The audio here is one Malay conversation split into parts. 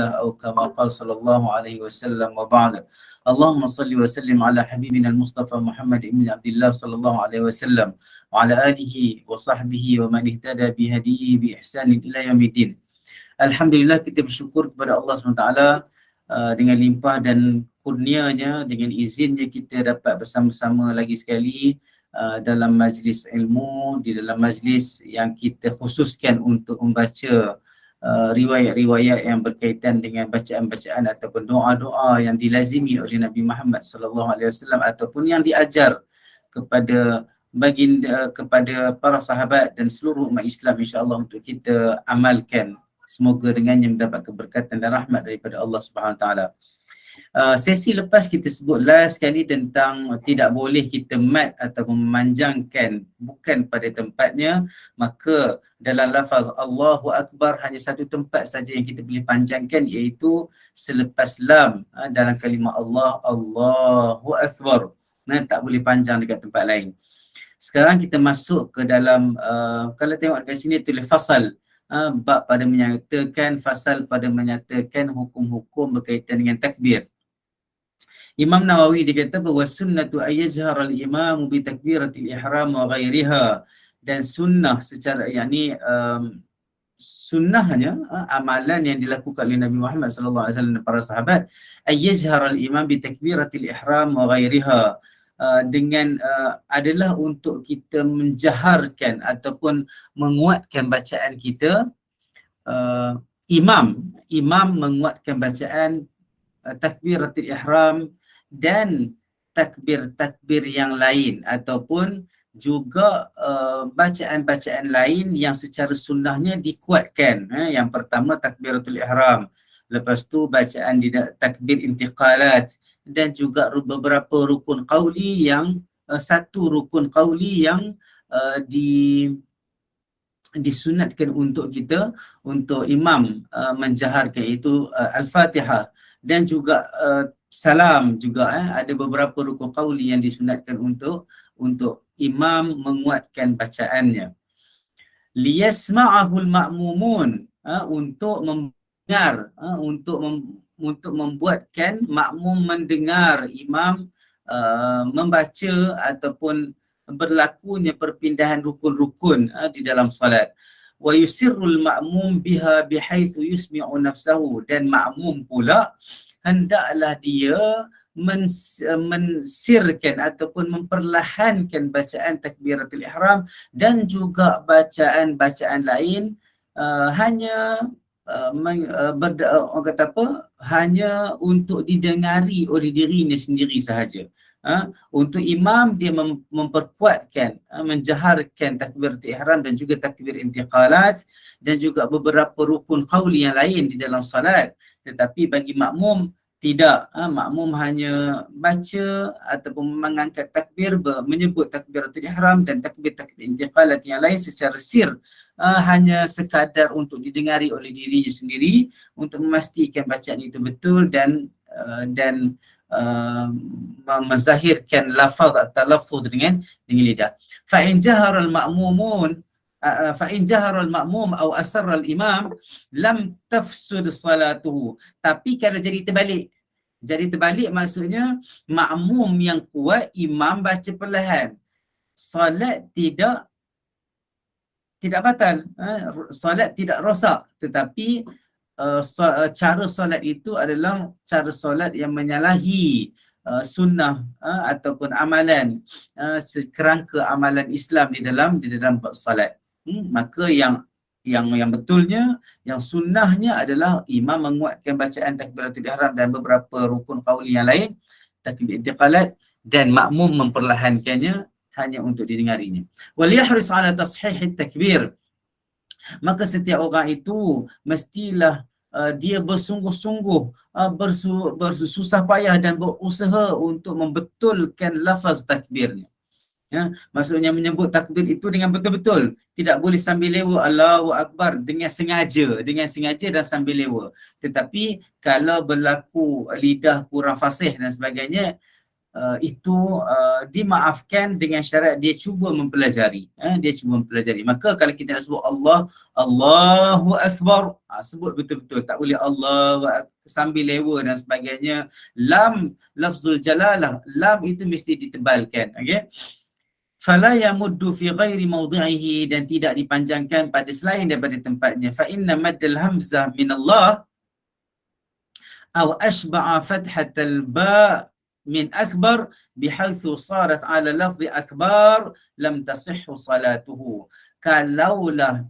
أو كما قال صلى الله عليه وسلم وبعد. اللهم صل وسلم على حبيبنا المصطفى محمد بن عبد الله صلى الله عليه وسلم وعلى آله وصحبه ومن اهتدى بهديه بإحسان إلى يوم الدين. Alhamdulillah, kita bersyukur kepada Allah SWT dengan limpah dan kurnianya, dengan izinnya kita dapat bersama-sama lagi sekali dalam majlis ilmu, di dalam majlis yang kita khususkan untuk membaca riwayat-riwayat yang berkaitan dengan bacaan-bacaan ataupun doa-doa yang dilazimi oleh Nabi Muhammad SAW ataupun yang diajar kepada baginda, kepada para sahabat dan seluruh umat Islam, insya-Allah untuk kita amalkan. Semoga dengannya mendapat keberkatan dan rahmat daripada Allah Subhanahu Wa Taala. Sesi lepas kita sebut last sekali tentang tidak boleh kita mat atau memanjangkan bukan pada tempatnya, maka dalam lafaz Allahu Akbar hanya satu tempat saja yang kita boleh panjangkan, iaitu selepas lam dalam kalimah Allah, Allahu Akbar. Tak boleh panjang dekat tempat lain. Sekarang kita masuk ke dalam kalau tengok dekat sini tulis fasal. Bab pada menyatakan, fasal pada menyatakan hukum-hukum berkaitan dengan takbir. Imam Nawawi dia kata bahawa sunnatu ayyajhar al-imam bi takbiratil ihram wa ghairiha, dan sunnah secara sunnahnya amalan yang dilakukan oleh Nabi Muhammad sallallahu alaihi wasallam dan para sahabat, ayyajhar al-imam bi takbiratil ihram wa ghairiha, dengan adalah untuk kita menjaharkan ataupun menguatkan bacaan kita. Imam menguatkan bacaan takbiratul ihram dan takbir-takbir yang lain ataupun juga bacaan-bacaan lain yang secara sunnahnya dikuatkan. Yang pertama takbiratul ihram, lepas tu bacaan di takbir intiqalat, dan juga beberapa rukun qauli yang satu rukun qauli yang disunatkan untuk kita, untuk imam menjaharkan, iaitu Al-Fatihah, dan juga salam juga. Ada beberapa rukun qauli yang disunatkan untuk imam menguatkan bacaannya. Liyasma'ahul ma'mumun, untuk mendengar, untuk membuatkan makmum mendengar imam membaca ataupun berlakunya perpindahan rukun-rukun di dalam salat. Wa yusirrul ma'mum biha bihaitsu yusmi'u nafsahu, dan makmum pula hendaklah dia mensirkan ataupun memperlahankan bacaan takbiratul ihram dan juga bacaan-bacaan lain, hanya orang kata apa, hanya untuk didengari oleh dirinya sendiri sahaja. Untuk imam dia memperkuatkan, menjaharkan takbiratul ihram dan juga takbir intiqalat dan juga beberapa rukun qauli yang lain di dalam salat. Tetapi bagi makmum tidak, makmum hanya baca ataupun mengangkat takbir, menyebut takbiratul ihram dan takbir-takbir intiqalat yang lain secara sir, hanya sekadar untuk didengari oleh dirinya sendiri untuk memastikan bacaan itu betul dan menzahirkan lafaz atau talaffuz dengan lidah. Fa in jahara al-ma'mumun fa'in jahara al-ma'mum atau asarra al-imam lam tafsud salatuhu. Tapi kalau jadi terbalik maksudnya makmum yang kuat, imam baca perlahan, salat tidak batal, salat tidak rosak, tetapi cara solat itu adalah cara solat yang menyalahi sunnah ataupun amalan, sekerangka amalan Islam di dalam bab solat. Maka yang betulnya, yang sunnahnya adalah imam menguatkan bacaan takbiratul ihram dan beberapa rukun qauli yang lain, takbir intiqalat, dan makmum memperlahankannya hanya untuk didengarinya. Wal yahris ala tashihit takbir, maka setiap orang itu mestilah dia bersungguh-sungguh, bersusah payah dan berusaha untuk membetulkan lafaz takbirnya. Maksudnya menyebut takbir itu dengan betul-betul, tidak boleh sambil lewa Allahu Akbar dengan sengaja dan sambil lewa. Tetapi kalau berlaku lidah kurang fasih dan sebagainya, dimaafkan dengan syarat dia cuba mempelajari. Dia cuba mempelajari. Maka kalau kita nak sebut Allah, Allahu Akbar, sebut betul-betul. Tak boleh Allah sambil lewa dan sebagainya. Lam, lafzul jalalah, lam itu mesti ditebalkan. Okay? Fala yamuddu fi ghairi mawdi'ihi, dan tidak dipanjangkan pada selain daripada tempatnya. Fa inna maddal hamzah min Allah aw ashba'a fathatal ba' min akbar bihaitsu sarat ala lafzi akbar lam tasihhu salatuhu. Kalaulah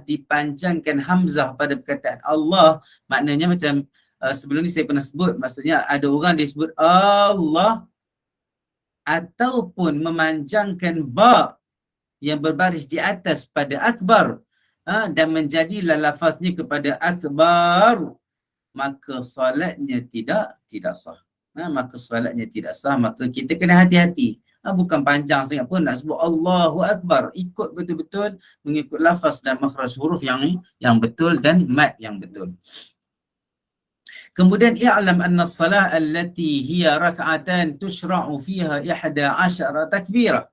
dipanjangkan hamzah pada perkataan Allah, maknanya macam sebelum ni saya pernah sebut, maksudnya ada orang dia sebut Allah ataupun memanjangkan ba yang berbaris di atas pada akbar dan menjadilah lafaznya kepada akbar, maka solatnya tidak sah. Maka solatnya tidak sah. Maka kita kena hati-hati. Bukan panjang sangat pun nak sebut Allahu Akbar. Ikut betul-betul mengikut lafaz dan makhraj huruf yang betul dan mad yang betul. Kemudian i'lam anna as-salah allati hiya rak'atan tushra'u fiha 11 takbirah.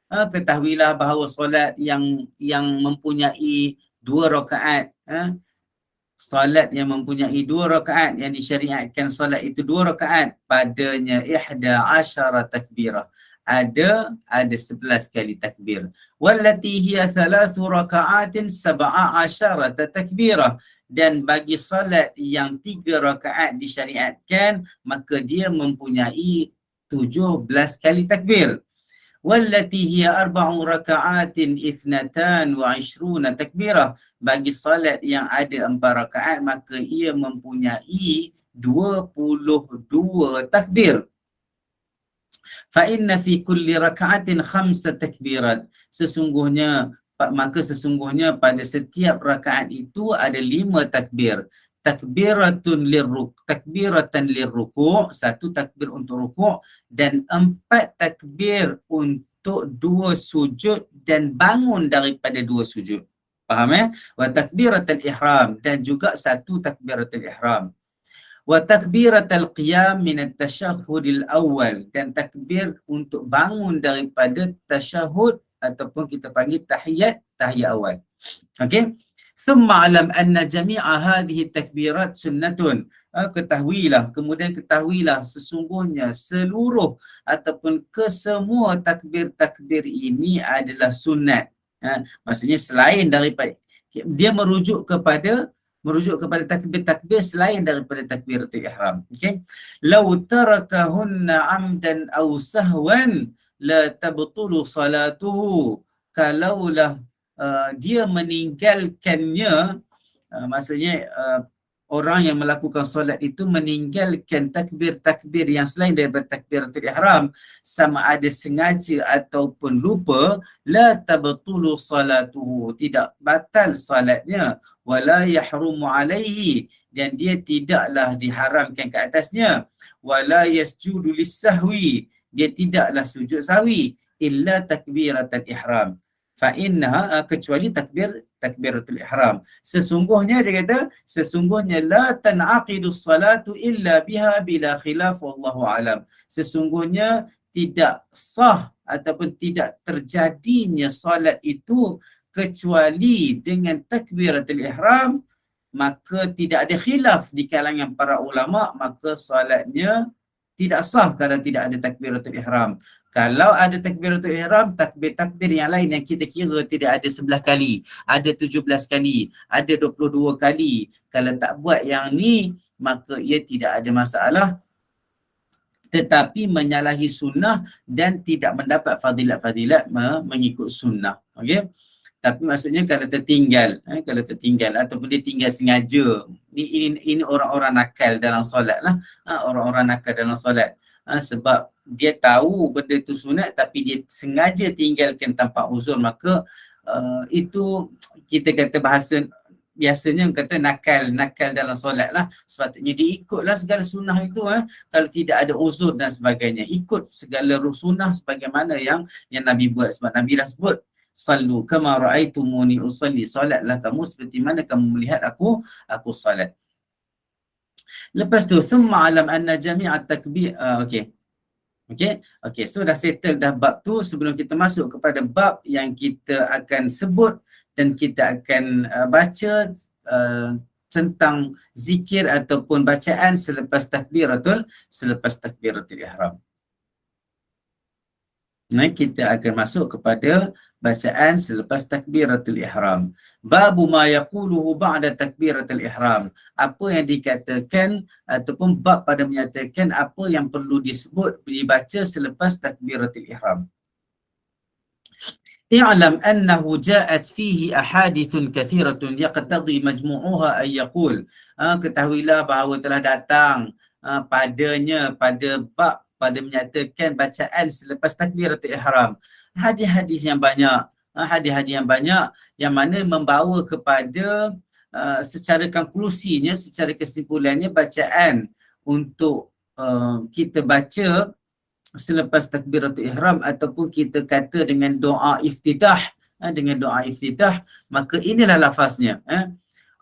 Ketahuilah bahawa solat yang mempunyai 2 rakaat, solat yang mempunyai 2 rakaat, yang disyariatkan solat itu 2 rakaat, padanya 11 takbirah. Ada 11 kali takbir. Wallati hiya 3 raka'atin 17 takbirah. Dan bagi solat yang 3 rakaat disyariatkan, maka dia mempunyai 17 kali takbir. Wallati hiya 4 raka'atin 22 takbirah. Bagi salat yang ada 4 rakaat, maka ia mempunyai 22 takbir. Fa inna fi kulli raka'atin 5 takbirat. Sesungguhnya pada setiap rakaat itu ada 5 takbir. Takbiratan lirruku', 1 takbir untuk rukuk, dan 4 takbir untuk 2 sujud dan bangun daripada 2 sujud. Faham Wa takbiratul ihram, dan juga 1 takbiratul ihram. Wa takbiratul qiyam min at-tasyahhudil awal, dan takbir untuk bangun daripada tasyahud ataupun kita panggil tahiyat awal. Okey. Thumma alam anna jami'a hadhihi takbirat sunnatun. Kemudian ketahuilah sesungguhnya seluruh ataupun kesemua takbir-takbir ini adalah sunat. Maksudnya selain daripada, dia merujuk kepada takbir-takbir selain daripada takbiratul ihram. Okey. Law tarakahunna amdan aw sahwan la tabtulu salatuhu. Kalaulah dia meninggalkannya, maksudnya orang yang melakukan solat itu meninggalkan takbir-takbir yang selain daripada takbiratul ihram, sama ada sengaja ataupun lupa, la tabtulu salatuhu, tidak batal salatnya, wala yahrumu alaihi, dan dia tidaklah diharamkan ke atasnya, wala yasjudu lis-sahwi, dia tidaklah sujud sahwi, illa takbiratul ihram. Fa'innaha, kecuali takbiratul ihram. Sesungguhnya dia kata, sesungguhnya la tan'aqidus salatu illa biha bila khilaf wallahu alam. Sesungguhnya tidak sah ataupun tidak terjadinya salat itu kecuali dengan takbiratul ihram, maka tidak ada khilaf di kalangan para ulama, maka salatnya tidak sah kalau tidak ada takbiratul ihram. Kalau ada takbiratul ihram, takbir-takbir yang lain yang kita kira tidak ada 11 kali, ada 17 kali, ada 22 kali. Kalau tak buat yang ni, maka ia tidak ada masalah, tetapi menyalahi sunnah dan tidak mendapat fadilat-fadilat mengikut sunnah. Okey. Tapi maksudnya kalau tertinggal ataupun dia tinggal sengaja, ini orang-orang nakal dalam solat lah. Orang-orang nakal dalam solat. Sebab dia tahu benda itu sunat tapi dia sengaja tinggalkan tanpa uzur, maka itu kita kata bahasa biasanya kata nakal dalam solat lah. Sepatutnya dia ikutlah segala sunnah itu, kalau tidak ada uzur dan sebagainya, ikut segala sunnah sebagaimana yang Nabi buat. Sebab Nabi dah sebut, sallu kama ra'aitumuni usalli, salatlah kamu seperti mana kamu melihat aku salat. Lepas tu thumma alam anna jami'at takbir okey. Okey, so dah settle dah bab tu. Sebelum kita masuk kepada bab yang kita akan sebut dan kita akan baca tentang zikir ataupun bacaan selepas takbiratul ihram. Nah, kita akan masuk kepada bacaan selepas takbiratul ihram. Babu ma yaquluhu ba'da takbiratul ihram. Apa yang dikatakan ataupun bab pada menyatakan apa yang perlu disebut dibaca selepas takbiratul ihram. i'lam annahu ja'at fihi ahadithun kathiratun yaqtadi majmu'uha ay yaqul. Ketahuilah bahawa telah datang pada bab pada menyatakan bacaan selepas takbiratul ihram hadis-hadis yang banyak, yang mana membawa kepada secara konklusinya, secara kesimpulannya bacaan untuk kita baca selepas takbiratul ihram ataupun kita kata dengan doa iftitah, maka inilah lafaznya.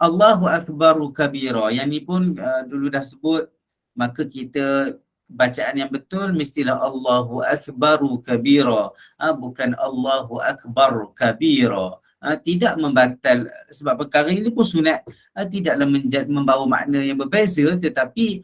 Allahu akbaru kabira. Yang ni pun dulu dah sebut, maka kita bacaan yang betul mestilah Allahu akbaru kabira, bukan Allahu akbar kabira. Tidak membatal, sebab perkara ini pun sunat, tidaklah membawa makna yang berbeza, tetapi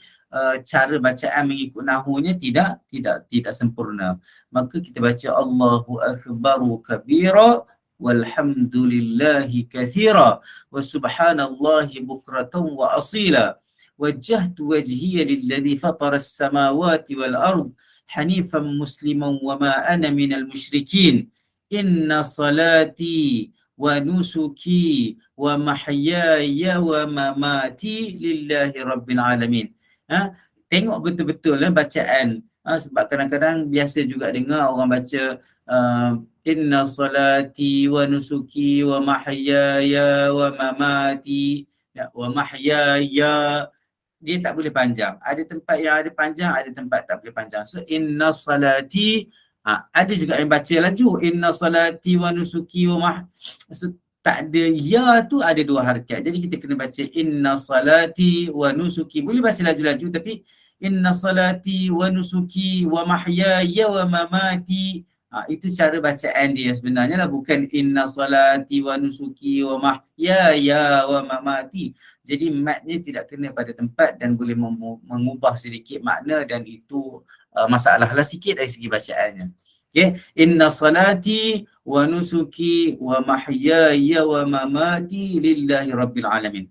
cara bacaan mengikut nahunya tidak sempurna. Maka kita baca Allahu akbaru kabira walhamdulillahi kathira wa subhanallahi bukratan wa asila. Wajjahtu wajhiya lilladhi fatara as-samawati wal ard hanifan musliman wa ma ana minal musyrikin. Inna salati wa nusuki wa mahyaya wa mamati lillahi rabbil alamin. Tengok betul-betul bacaan. Sebab kadang-kadang biasa juga dengar orang baca inna salati wa nusuki wa mahyaya wa mamati, wa mahyaya. Dia tak boleh panjang. Ada tempat yang ada panjang, ada tempat tak boleh panjang. So inna salati, ada juga yang baca laju inna salati wa nusuki wa so, tak ada ya tu, ada dua harakat. Jadi kita kena baca inna salati wa nusuki. Boleh baca laju-laju tapi inna salati wa nusuki wa mahyaya wa mamati. Itu cara bacaan dia sebenarnya lah, bukan inna salati wa nusuki wa mahyaya wa mamati. Jadi matnya tidak kena pada tempat dan boleh mengubah sedikit makna, dan itu masalah lah sikit dari segi bacaannya. Okay. Inna salati wa nusuki wa mahyaya wa mamati lillahi rabbil alamin.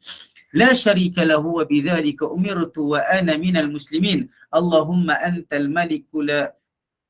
La syarika lahu wa bidzalika umirtu wa ana minal muslimin. Allahumma antal maliku la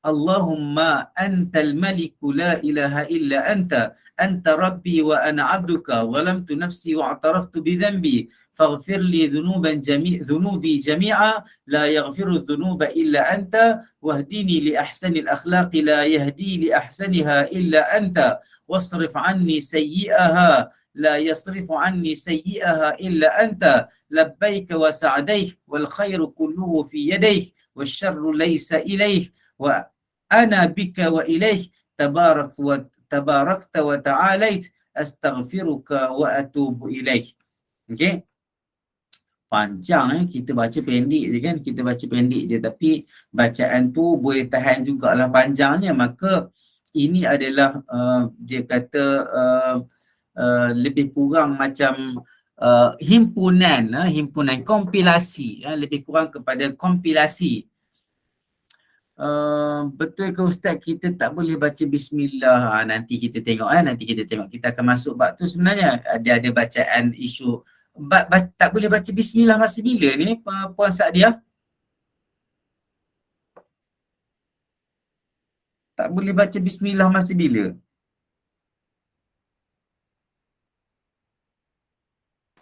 Allahumma antal maliku la ilaha illa anta rabbi wa ana abduka zalamtu nafsi wa i'taraftu bi dhanbi faghfir li dhunubi jami'a la yaghfiru dhunuba illa anta wahdini li ahsanil akhlaqi la yahdi li ahsaniha illa anta wasrif anni sayyi'aha la yasrifu anni sayyi'aha illa anta labbaika wa sa'daik wal khairu kulluhu fi yadayk wasyarru laysa ilayk wa ana bika wa ilaih tabarakta wa ta'alait astaghfiruka wa atubu ilaih. Okey. Panjang kita baca pendek je kan, kita baca pendek je, tapi bacaan tu boleh tahan jugalah panjangnya. Maka ini adalah dia kata lebih kurang macam himpunan kompilasi, lebih kurang kepada kompilasi. Betul ke Ustaz kita tak boleh baca bismillah? Nanti kita tengok, kita akan masuk bab tu. Sebenarnya ada bacaan isu tak boleh baca bismillah masa bila ni Puan Sa'diah? Tak boleh baca bismillah masa bila?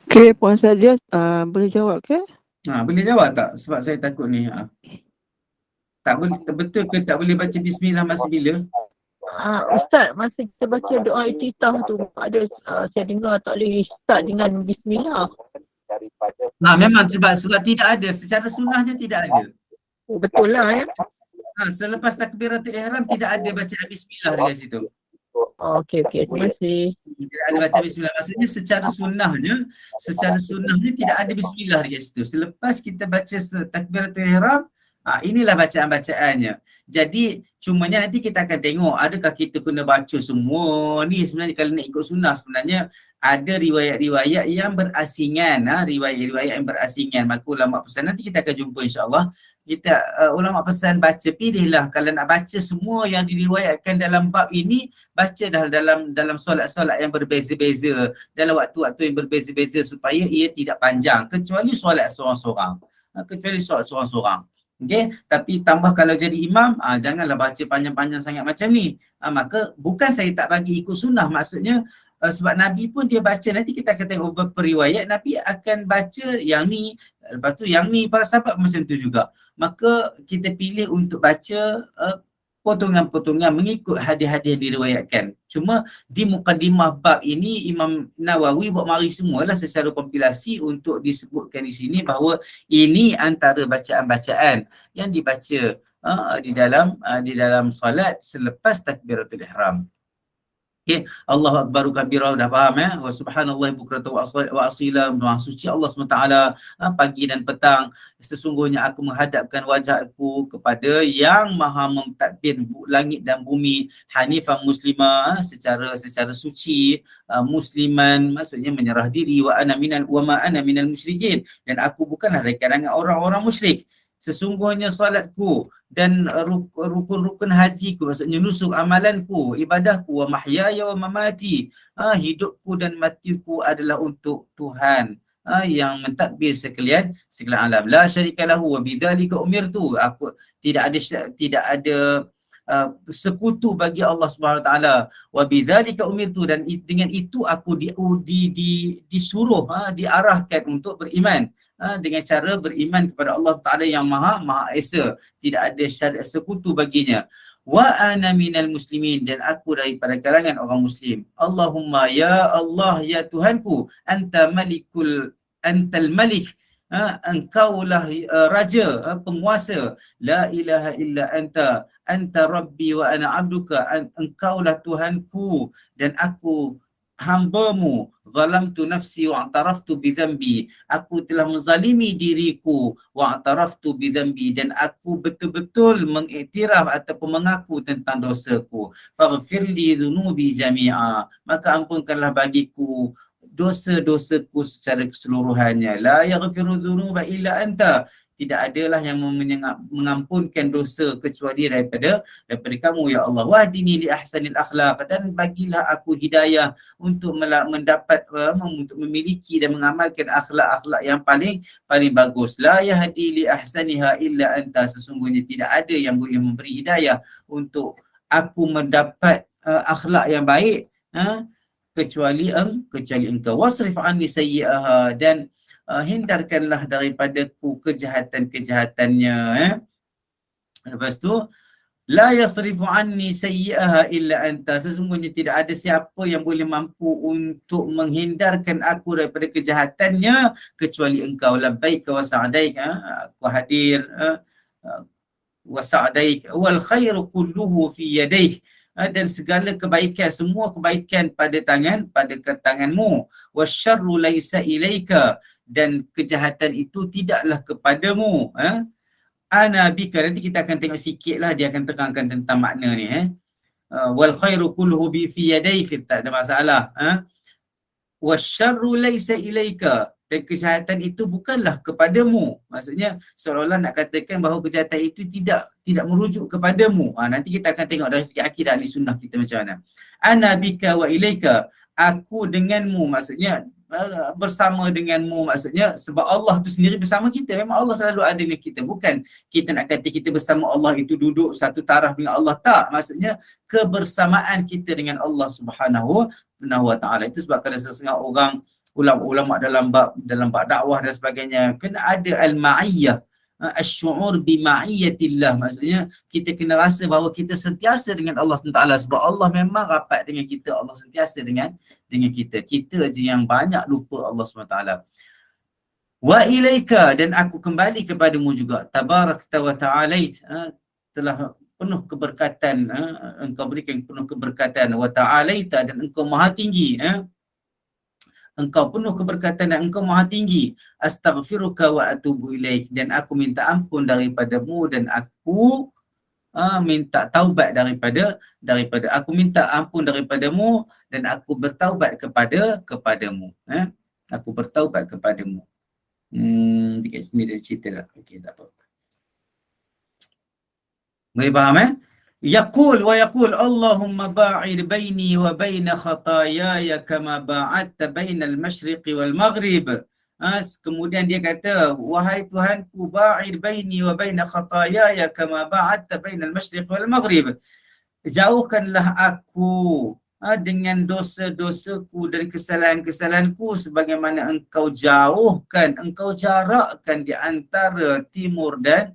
Okay, Puan Sa'diah boleh jawab ke? Boleh jawab tak? Sebab saya takut ni. Tak boleh, betul ke tak boleh baca bismillah masa bila? Ustaz, masa kita baca doa iftitah tu ada saya dengar tak boleh start dengan bismillah. Memang sebab tidak ada, secara sunnahnya tidak ada. Betul lah ya. Selepas takbiratul ihram tidak ada bacaan bismillah dekat situ. Okey, terima kasih. Tidak ada baca bismillah. Maksudnya secara sunnahnya tidak ada bismillah dekat situ. Selepas kita baca takbiratul ihram, inilah bacaan-bacaannya. Jadi cumanya nanti kita akan tengok adakah kita kena baca semua ni. Sebenarnya kalau nak ikut sunnah sebenarnya ada riwayat-riwayat yang berasingan, riwayat-riwayat yang berasingan. Maka ulama pesan, nanti kita akan jumpa insya-Allah. Kita ulama pesan baca, pilihlah kalau nak baca semua yang diriwayatkan dalam bab ini, baca dah dalam solat-solat yang berbeza-beza, dalam waktu-waktu yang berbeza-beza supaya ia tidak panjang, kecuali solat seorang-seorang. Okey, tapi tambah kalau jadi imam, janganlah baca panjang-panjang sangat macam ni. Maka bukan saya tak bagi ikut sunnah, maksudnya sebab Nabi pun dia baca, nanti kita akan tengok beberapa riwayat Nabi akan baca yang ni, lepas tu yang ni, para sahabat macam tu juga. Maka kita pilih untuk baca potongan-potongan mengikut hadis-hadis yang diriwayatkan. Cuma di mukadimah bab ini Imam Nawawi buat mari semualah secara kompilasi untuk disebutkan di sini bahawa ini antara bacaan-bacaan yang dibaca di dalam solat selepas takbiratul ihram. Okay. Allahu Akbar kabira, dah faham ya? Wa subhanallah bukratan wa asila, maha suci Allah SWT pagi dan petang. Sesungguhnya aku menghadapkan wajah aku kepada yang maha mentadbir langit dan bumi, hanifan muslimah, secara suci, musliman maksudnya menyerah diri, wa ma ana minal musyrikin, dan aku bukanlah dari kalangan orang-orang musyrik. Sesungguhnya salatku dan rukun-rukun hajiku, maksudnya nusuk amalanku, ibadahku, wa mahyaya wa mamati, hidupku dan matiku adalah untuk Tuhan yang mentadbir sekalian alam. La syarika lahu wa bidzalika umirtu. Aku tidak ada sekutu bagi Allah Subhanahu Wa Taala. Wa bidzalika umirtu, dan dengan itu aku disuruh, diarahkan untuk beriman. Dengan cara beriman kepada Allah Ta'ala yang Maha Esa, tidak ada syariat sekutu baginya. Wa ana minal muslimin, dan aku daripada kalangan orang muslim. Allahumma ya Allah, ya Tuhanku, antal malik, engkaulah raja, penguasa. La ilaha illa anta rabbi wa ana abduka, engkaulah Tuhanku dan aku hamba-Mu. Zalamtu nafsi wa a'taraftu bi dhanbi, aku telah menzalimi diriku, wa a'taraftu bi dhanbi, dan aku betul-betul mengiktiraf ataupun mengaku tentang dosaku. Faghfirli dhunubi jami'a, maka ampunkanlah bagiku dosa-dosaku secara keseluruhannya. La yaghfiru dhunuba illa anta, tidak adalah yang mengampunkan dosa kecuali daripada kamu ya Allah. Wahdini li ahsanil akhlaq, dan bagilah aku hidayah untuk mendapat untuk memiliki dan mengamalkan akhlak-akhlak yang paling bagus. La yahdi li ahsaniha illa anta, sesungguhnya tidak ada yang boleh memberi hidayah untuk aku mendapat akhlak yang baik kecuali engkau. Wasrif anni sayyi'aha, dan hindarkanlah daripadaku kejahatan-kejahatannya. Lepas tu, la yasrifu anni sayyi'aha illa anta, sesungguhnya tidak ada siapa yang boleh mampu untuk menghindarkan aku daripada kejahatannya kecuali engkau. Labbaik wa sa'daik, aku hadir, wa sa'daik wal khairu kulluhu fi yadaik, dan segala kebaikan, semua kebaikan pada tanganmu. Wasyarru laisa ilaika, dan kejahatan itu tidaklah kepadamu. Ana bika, nanti kita akan tengok sikit lah, dia akan terangkan tentang makna ni. Wal khairu kulluhu bi fi yadaik, tak ada masalah. Wasyarru laisa ilaika, dan kejahatan itu bukanlah kepadamu. Maksudnya seolah-olah nak katakan bahawa kejahatan itu tidak merujuk kepadamu. Nanti kita akan tengok dari segi akidah ahli sunnah kita macam mana. Ana bika wa ilaika, aku denganmu, maksudnya bersama denganmu, maksudnya sebab Allah tu sendiri bersama kita. Memang Allah selalu ada dengan kita. Bukan kita nak kata kita bersama Allah itu duduk satu taraf dengan Allah. Tak, maksudnya kebersamaan kita dengan Allah Subhanahu Wa Taala. Itu sebab kalau setengah orang ulama dalam bab dakwah dan sebagainya, kena ada al-ma'iyyah, asy'ur bi ma'iyyatillah, maksudnya kita kena rasa bahawa kita sentiasa dengan Allah SWT, sebab Allah memang rapat dengan kita, Allah sentiasa dengan kita je yang banyak lupa Allah SWT. Wa ilaika, dan aku kembali kepadamu juga. Tabarakta wa ta'alait, telah penuh keberkatan, engkau berikan penuh keberkatan, wa ta'alaita, dan engkau maha tinggi, engkau penuh keberkatan dan engkau maha tinggi, astaghfiruka wa atubu ilaik, dan aku minta ampun daripadamu dan aku minta taubat daripada aku minta ampun daripadamu dan aku bertaubat kepadamu. Aku bertaubat kepadamu. Dekat sini dia cerita lah. Okey, tak apa. Boleh faham Yaqul wa yaqul Allahumma ba'id baini wa baina khataayaya kama ba'adta bainal masyriqi wal maghrib. Kemudian dia kata, wahai Tuhanku, ba'id baini wa baina khataayaya kama ba'adta bainal masyriqi wal maghrib. Jauhkanlah aku dengan dosa-dosaku dan kesalahan-kesalahanku sebagaimana engkau jauhkan, engkau jarakkan di antara timur dan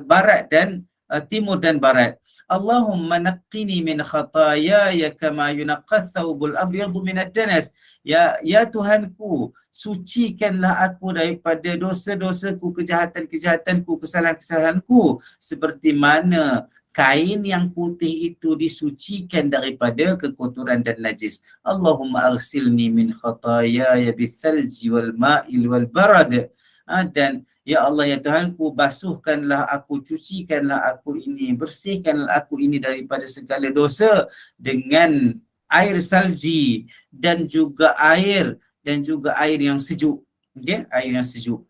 barat dan timur dan barat. Allahumma naqqini min khataayaya kama yunaqqa thawbul abyadu min ad-danas. Ya Tuhanku, sucikanlah aku daripada dosa-dosaku, kejahatan-kejahatanku, kesalahan-kesalahanku seperti mana kain yang putih itu disucikan daripada kekotoran dan najis. Allahumma aghsilni min khataayaya bithalji wal ma'il wal barad. Dan ya Allah, ya Tuhanku, basuhkanlah aku, cucikanlah aku ini, bersihkanlah aku ini daripada segala dosa dengan air salji dan juga air yang sejuk. Okey, air yang sejuk.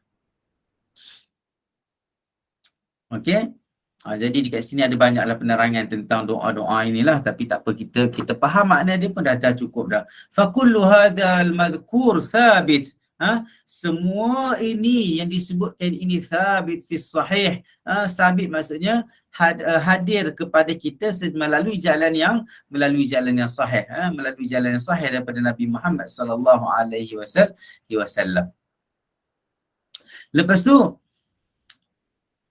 Okey. Jadi dekat sini ada banyaklah penerangan tentang doa-doa inilah, tapi tak apa, kita faham makna dia pun dah cukup dah. Fa kullu hadzal madhkur thabit. Semua ini yang disebutkan ini thabit fi sahih. Sabit maksudnya hadir kepada kita melalui jalan yang sahih, melalui jalan yang sahih daripada Nabi Muhammad sallallahu alaihi wasallam. Lepas tu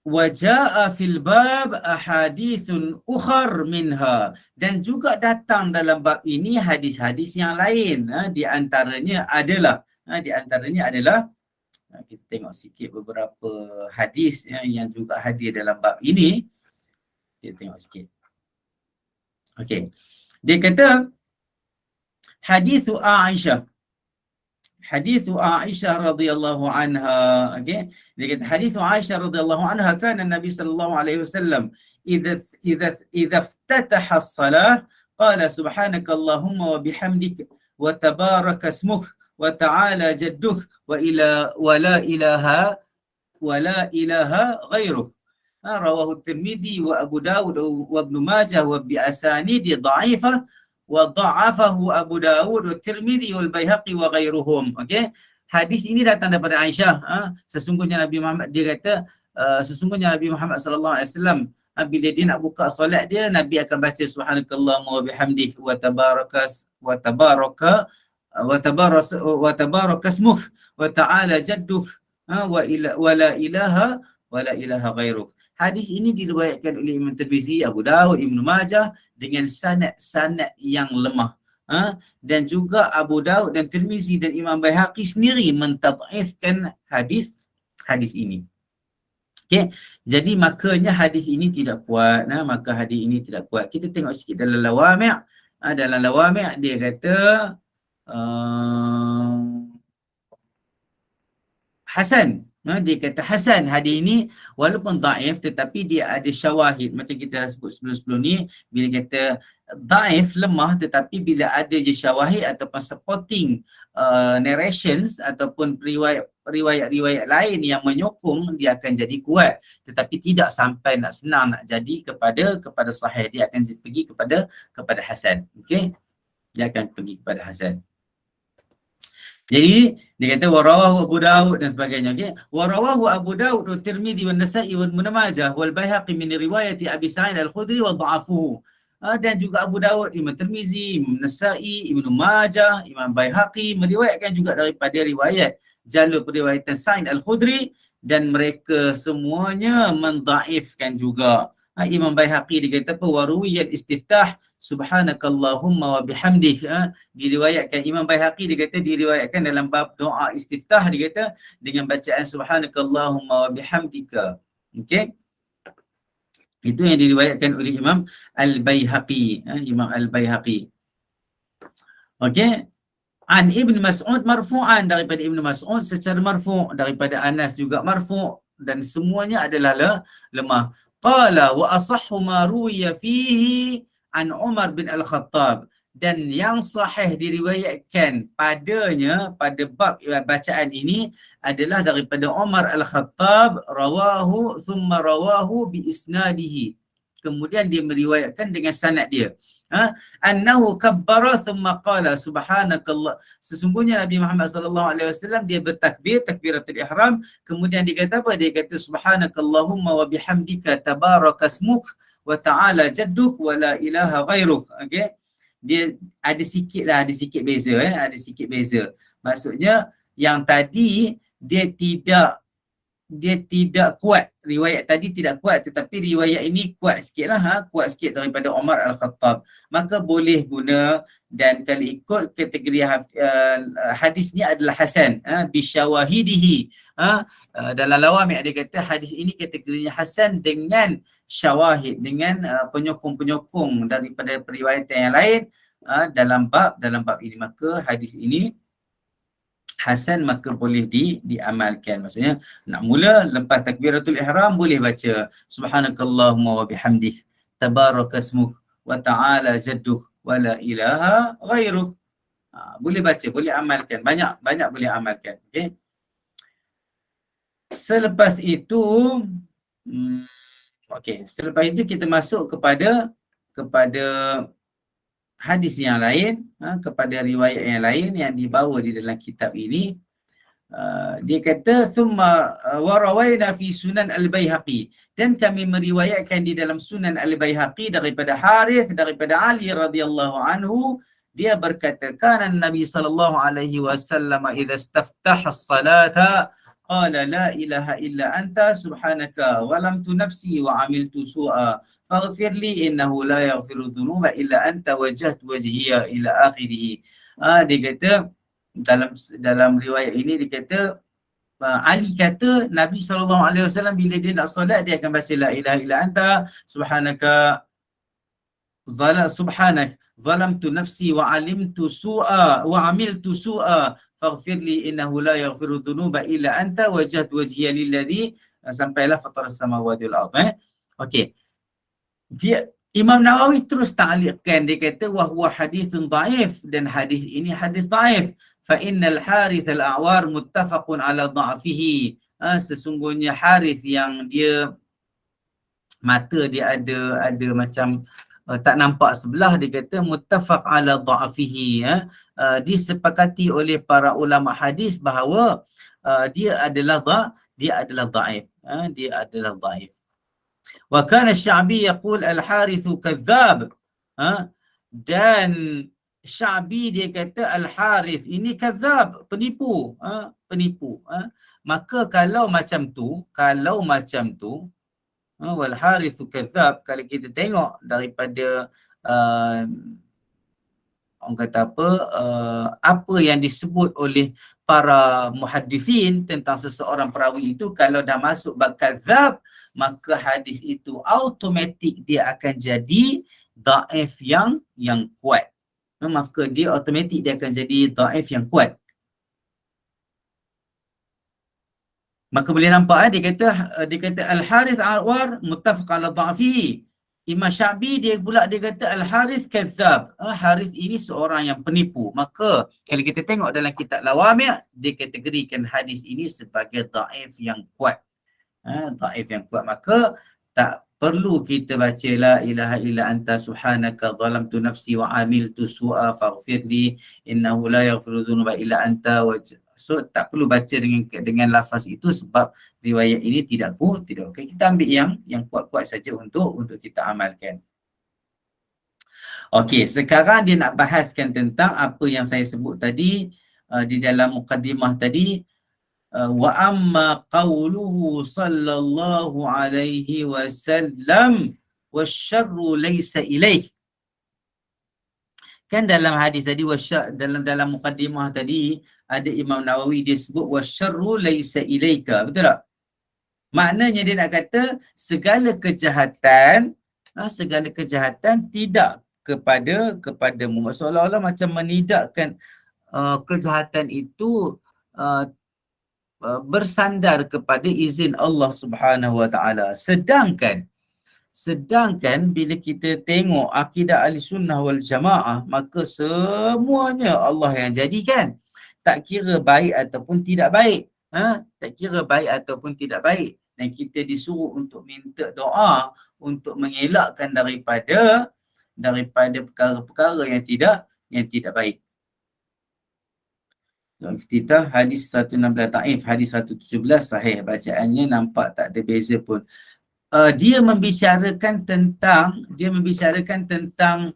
waja'a fil bab ahadithun ukhar minha, dan juga datang dalam bab ini hadis-hadis yang lain. Di antaranya adalah kita tengok sikit beberapa hadis yang juga hadir dalam bab ini. Kita tengok sikit. Okey. Dia kata hadithu Aisyah. Hadithu Aisyah radhiyallahu anha. Okey. Dia kata hadithu Aisyah radhiyallahu anha, kana Nabi sallallahu alaihi wasallam idza iftataha as-salah qala subhanakallahumma wa bihamdika wa tabaraka ismuk wa ta'ala jadduk wa la ilaha ghairuk. Rawahu Tirmidzi wa Abu Dawud wa Ibn Majah wa bi asanid dha'ifah wa dha'afahu Abu Dawud wa Tirmidzi wal Baihaqi wa ghairuhum. Okey. Hadis ini datang daripada Aisyah. Sesungguhnya Nabi Muhammad, dia kata sesungguhnya Nabi Muhammad sallallahu alaihi wasallam bila dia nak buka solat dia, Nabi akan baca subhanakallahumma wa bihamdik wa tabaraka ismuk wa ta'ala jadduk wa la ilaha ghairuk. Hadis ini diriwayatkan oleh Imam Tirmizi, Abu Dawud, Ibn Majah dengan sanad yang lemah. Dan juga Abu Dawud dan Tirmizi dan Imam Baihaqi sendiri mentad'ifkan hadis ini. Okey. Jadi makanya hadis ini tidak kuat. Kita tengok sikit dalam Lawami'. Dalam Lawami' dia kata hasan. Dia kata hasan hadis ini walaupun dhaif tetapi dia ada syawahid. Macam kita dah sebut sebelum ni, bila kata dhaif, lemah, tetapi bila ada je syawahid ataupun supporting narrations ataupun riwayat-riwayat lain yang menyokong, dia akan jadi kuat. Tetapi tidak sampai senang nak jadi kepada sahih. Dia akan pergi kepada hasan. Okey, dia akan pergi kepada hasan. Jadi dia kata warawahu Abu Dawud dan sebagainya. Okey, warawahu Abu Dawud wa Tirmidzi wa Nasa'i wa Ibn Majah wal Baihaqi min riwayati Abi Sa'id Al-Khudri wa dha'afuhu. Dan juga Abu Dawud, Imam Tirmizi, Imam Nasa'i, Ibn Majah, Imam Baihaqi meriwayatkan juga daripada riwayat jalur periwayatan Sa'id Al-Khudri, dan mereka semuanya mendhaifkan juga. Imam Baihaqi dia kata apa, waruwiyat istiftah subhanakallahumma wa bihamdik. Diriwayatkan Imam Baihaqi, dia kata diriwayatkan dalam bab doa istiftah, dia kata dengan bacaan subhanakallahumma wa bihamdika. Okey. Itu yang diriwayatkan oleh Imam Al-Baihaqi. Imam Al-Baihaqi. Okey. An Ibn Mas'ud marfu'an, daripada Ibn Mas'ud secara marfu', daripada Anas juga marfu', dan semuanya adalah lemah. Qala wa asahhu ma ruwiya fihi an Umar bin Al-Khattab, dan yang sahih diriwayatkan padanya pada bab bacaan ini adalah daripada Umar Al-Khattab, rawahu thumma rawahu bi isnadihi, kemudian dia meriwayatkan dengan sanad dia. Annahu kabbara thumma qala subhanakallah, sesungguhnya Nabi Muhammad sallallahu alaihi wasallam dia bertakbir, takbiratul ihram, kemudian dia kata apa? Dia kata subhanakallahumma wa bihamdika tabarakasmuk wa ta'ala jadduk wa la ilaha ghairuk. Okey, dia ada sikit beza, ada sikit beza. Maksudnya yang tadi dia tidak kuat, riwayat tadi tidak kuat, tetapi riwayat ini kuat sikit lah, kuat sikit daripada Umar Al-Khattab, maka boleh guna. Dan kalau ikut kategori hadis ni adalah hasan, bisyawahidihi, dalam lawami' dia kata hadis ini kategorinya hasan dengan syawahid, dengan penyokong-penyokong daripada periwayatan yang lain dalam bab ini, maka hadis ini hasan, maka boleh diamalkan. Maksudnya nak mula lepas takbiratul ihram boleh baca subhanakallahumma wa bihamdik tabarakasmuk wa ta'ala jadduk wa la ilaha ghairuk. Boleh baca, boleh amalkan, banyak boleh amalkan. Okey. Selepas itu kita masuk kepada hadis yang lain, kepada riwayat yang lain yang dibawa di dalam kitab ini. Dia kata thumma warawaina fi sunan al-Baihaqi, dan kami meriwayatkan di dalam sunan al-Baihaqi daripada Harith, daripada Ali radhiyallahu anhu, dia berkata kana Nabi sallallahu alaihi wasallam idza istaftaha as-salata qala la ilaha illa anta subhanaka walamtu nafsi wa amiltu su'a faghfir li innahu la yaghfiru dhunuba illa anta wajjahtu wajhiya ila akhirih. Dia kata dalam riwayat ini dia kata Ali kata Nabi SAW bila dia nak solat dia akan baca la ilaha illa anta subhanak zalamtu nafsi wa alimtu su'a wa amiltu su'a faghfir li innahu la yaghfiru dhunuba illa anta wajjahtu wajhiya lilladhi sampailah fataras samawati wal ardh. Okey. Imam Nawawi terus ta'liqkan, dia kata wahwa hadithun dhaif, dan hadis ini hadis dhaif. Fa innal Harith al-A'war muttafaqun ala dha'fihi. Sesungguhnya Harith yang dia mata dia ada macam tak nampak sebelah, dia kata muttafaq ala dha'fihi, disepakati oleh para ulama hadis bahawa dia adalah dhaif, dia adalah dhaif. Wa kana Sya'bi yaqul al-Harithu kadzdzab, dan Sya'bi dia kata al-Harith ini kadzdzab, penipu. Maka kalau macam tu wal Harithu kadzdzab, kalau kita tengok daripada orang kata apa yang disebut oleh para muhaddithin tentang seseorang perawi itu, kalau dah masuk bab kadzdzab, maka hadis itu automatik dia akan jadi dhaif yang kuat. Maka dia automatik dia akan jadi dhaif yang kuat. Maka boleh nampak dia kata al-Harith al-A'war muttafaq ala dha'fihi. Imam Sya'bi dia kata al-Harith kadzdzab. Harith ini seorang yang penipu. Maka kalau kita tengok dalam kitab Lawami' dia kategorikan hadis ini sebagai dhaif yang kuat. Dhaif yang kuat, maka tak perlu kita baca la ilaha illa anta subhanaka zalamtu nafsi wa amiltu su'a faghfirli innahu la yaghfiru dhunuba illa anta. So tak perlu baca dengan lafaz itu sebab riwayat ini tidak kuat. Okay, kita ambil yang kuat-kuat saja untuk kita amalkan. Okey, sekarang dia nak bahaskan tentang apa yang saya sebut tadi di dalam muqaddimah tadi. Wa amma qawluhu sallallahu alaihi wasallam wasyarru laysa ilaih. Kan dalam hadis tadi dalam muqaddimah tadi ada Imam Nawawi dia sebut wasyarru laysa ilaika, betul tak? Maknanya dia nak kata segala kejahatan tidak kepadamu. Seolah-olah macam menidakkan kejahatan itu bersandar kepada izin Allah Subhanahu Wa Taala. Sedangkan bila kita tengok akidah Ahlussunnah wal Jamaah, maka semuanya Allah yang jadikan. Tak kira baik ataupun tidak baik. Tak kira baik ataupun tidak baik. Dan kita disuruh untuk minta doa untuk mengelakkan daripada perkara-perkara yang tidak baik. Iftitah hadis 116 taif, hadis 117 sahih, bacaannya nampak tak ada beza pun. Dia membicarakan tentang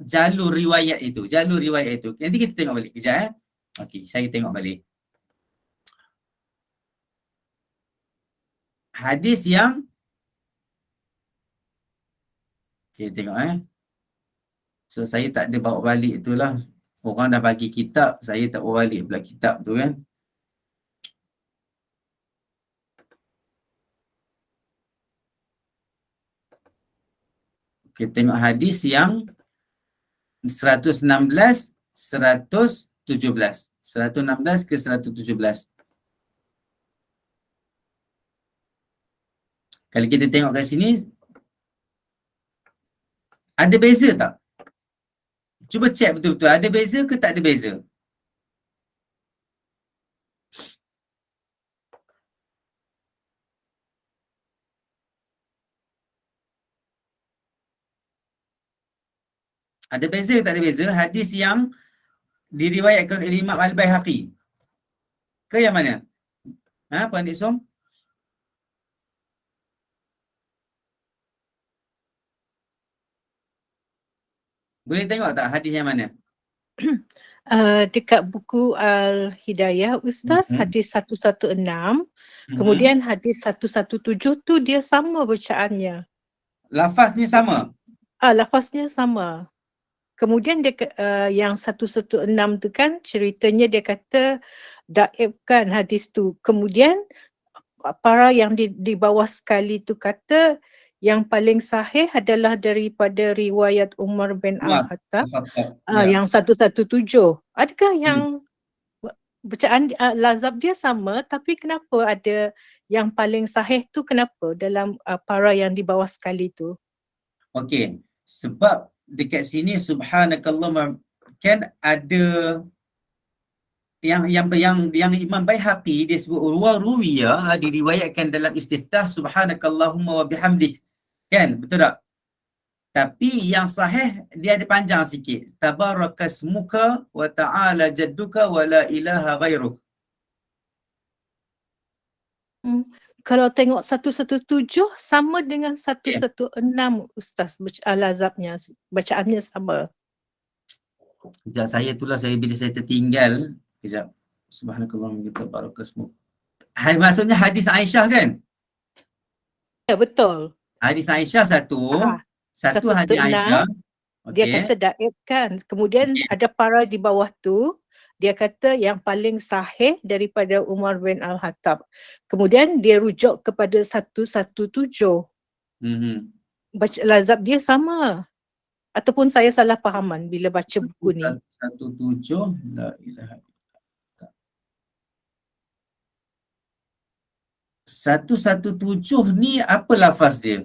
jalur riwayat itu. Nanti kita tengok balik kejap Okey, saya tengok balik. Hadis yang kita tengok So saya tak ada bawa balik itulah. Orang dah bagi kitab, saya tak bawa balik pula kitab tu kan. Kita tengok hadis yang 116, 117. 116 ke 117. Kalau kita tengok kat sini, ada beza tak? Cuba check betul-betul, ada beza ke tak ada beza? Ada beza ke tak ada beza? Hadis yang diriwayatkan oleh Imam Al-Baihaqi ke yang mana? Puan Dik Som? Boleh tengok tak hadis yang mana? Dekat buku Al-Hidayah Ustaz, hadis 116, kemudian hadis 117 tu dia sama bacaannya. Lafaznya sama? Lafaznya sama. Kemudian dia yang 116 tu kan ceritanya dia kata daibkan hadis tu. Kemudian para yang di bawah sekali tu kata yang paling sahih adalah daripada riwayat Umar bin Al-Khattab yang 117. Adakah yang bacaan lazab dia sama, tapi kenapa ada yang paling sahih tu, kenapa dalam para yang di bawah sekali tu? Okey, sebab dekat sini subhanakallah kan ada yang Imam Baihaqi dia sebut ruwiyah diriwayatkan dalam istiftah subhanakallahumma wa bihamdik. Kan? Betul tak? Tapi yang sahih dia ada panjang sikit. Tabarakasmuka wa ta'ala jadduka wa la ilaha ghairuk. Kalau tengok 117 sama dengan 116 Ustaz al-azabnya, bacaannya sama. Kejap saya itulah bila saya tertinggal. Kejap. Subhanakallahumma wa tabarakasmuka. Maksudnya hadis Aisyah kan? Ya, betul. Hadis Aisyah satu hadis Aisyah. Dia kata daibkan. Kemudian ada para di bawah tu, dia kata yang paling sahih daripada Umar bin Al-Khattab. Kemudian dia rujuk kepada 117. Baca lazab dia sama. Ataupun saya salah fahaman bila baca buku ni. 117 la ilaha 117 ni apa lafaz dia?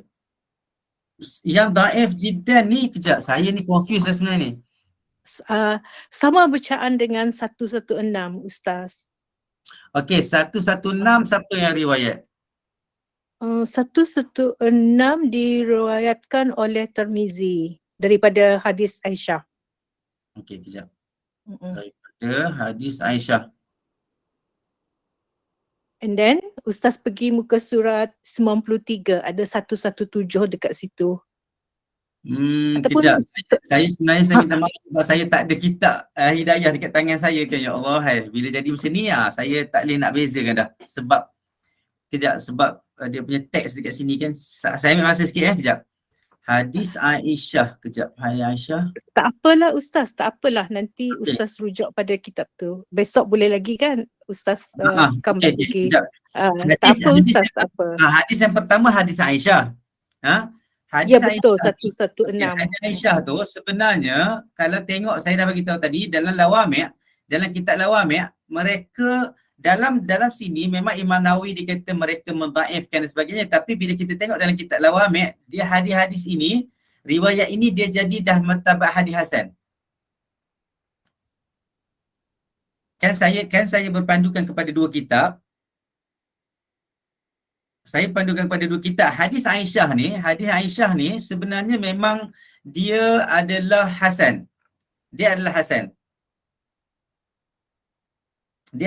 Yang daif jiddan ni, kejap saya ni confused lah sebenarnya ni. Sama bacaan dengan 116 Ustaz. Okey, 116 siapa yang riwayat? 116 diriwayatkan oleh Tirmizi daripada hadis Aisyah. Okey, kejap. Daripada hadis Aisyah. And then Ustaz pergi muka surat 93, ada 117 dekat situ. Kejap. Saya sebenarnya minta maaf sebab saya tak ada kitab hidayah dekat tangan saya kan, ya Allah. Bila jadi macam ni saya tak boleh nak bezakan dah. Sebab dia punya teks dekat sini kan, saya ambil masa sikit kejap. Hadis Aisyah. Kejap. Hai Aisyah. Tak apalah Ustaz, tak apalah. Nanti Okey. Ustaz rujuk pada kitab tu. Besok boleh lagi kan Ustaz come back Okey. lagi. Kejap. Tak apa Ustaz, tak apa. Hadis yang pertama hadis Aisyah. Hadis Ya betul, Aisyah tu, 116. hadis Aisyah tu sebenarnya kalau tengok saya dah bagi tahu tadi dalam Lawami', dalam kitab Lawami', mereka dalam sini memang Imam Nawawi dia kata mereka mendhaifkan dan sebagainya, tapi bila kita tengok dalam kitab Lawami', dia hadis-hadis ini, riwayat ini dia jadi dah martabat hadis hasan. Kan saya berpandukan kepada dua kitab. Saya pandukan kepada dua kitab. Hadis Aisyah ni sebenarnya memang dia adalah hasan. Dia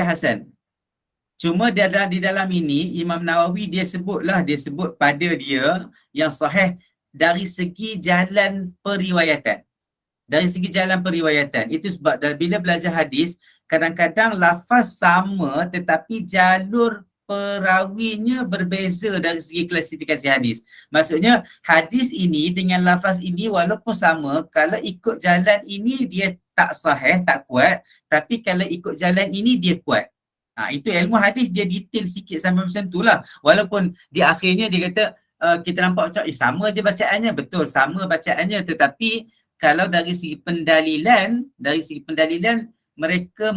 hasan. Cuma di dalam ini Imam Nawawi dia sebut pada dia yang sahih dari segi jalan periwayatan. Itu sebab bila belajar hadis, kadang-kadang lafaz sama tetapi jalur perawinya berbeza dari segi klasifikasi hadis. Maksudnya hadis ini dengan lafaz ini walaupun sama, kalau ikut jalan ini dia tak sahih, tak kuat, tapi kalau ikut jalan ini dia kuat. Itu ilmu hadis, dia detail sikit sampai macam tu lah. Walaupun di akhirnya dia kata kita nampak macam sama je bacaannya, betul sama bacaannya, tetapi kalau dari segi pendalilan mereka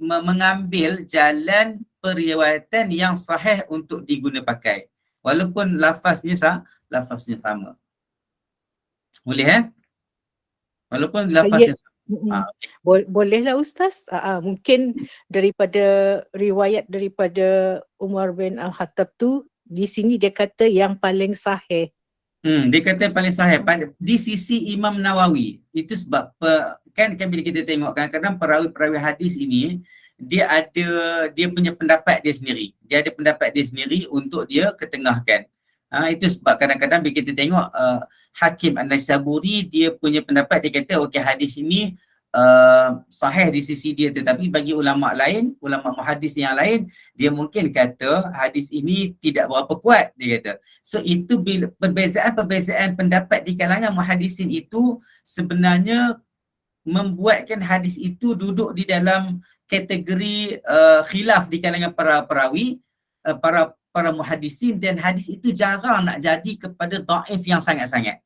mengambil jalan periwayatan yang sahih untuk diguna pakai. Walaupun lafaznya sama. Boleh Walaupun lafaznya sama. Bolehlah Ustaz. Mungkin daripada riwayat daripada Umar bin Al-Khattab tu, di sini dia kata yang paling sahih. Dia kata paling sahih di sisi Imam Nawawi. Itu sebab kan bila kita tengok kadang-kadang perawi-perawi hadis ini dia punya pendapat dia sendiri. Dia ada pendapat dia sendiri untuk dia ketengahkan. Itu sebab kadang-kadang bila kita tengok Hakim An-Naisaburi, dia punya pendapat, dia kata okey hadis ini sahih di sisi dia, tetapi bagi ulama lain, ulama muhaddis yang lain, dia mungkin kata hadis ini tidak berapa kuat, dia kata. So itu bila perbezaan pendapat di kalangan muhaddisin itu sebenarnya membuatkan hadis itu duduk di dalam kategori khilaf di kalangan para perawi, para muhaddisin, dan hadis itu jarang nak jadi kepada dhaif yang sangat-sangat.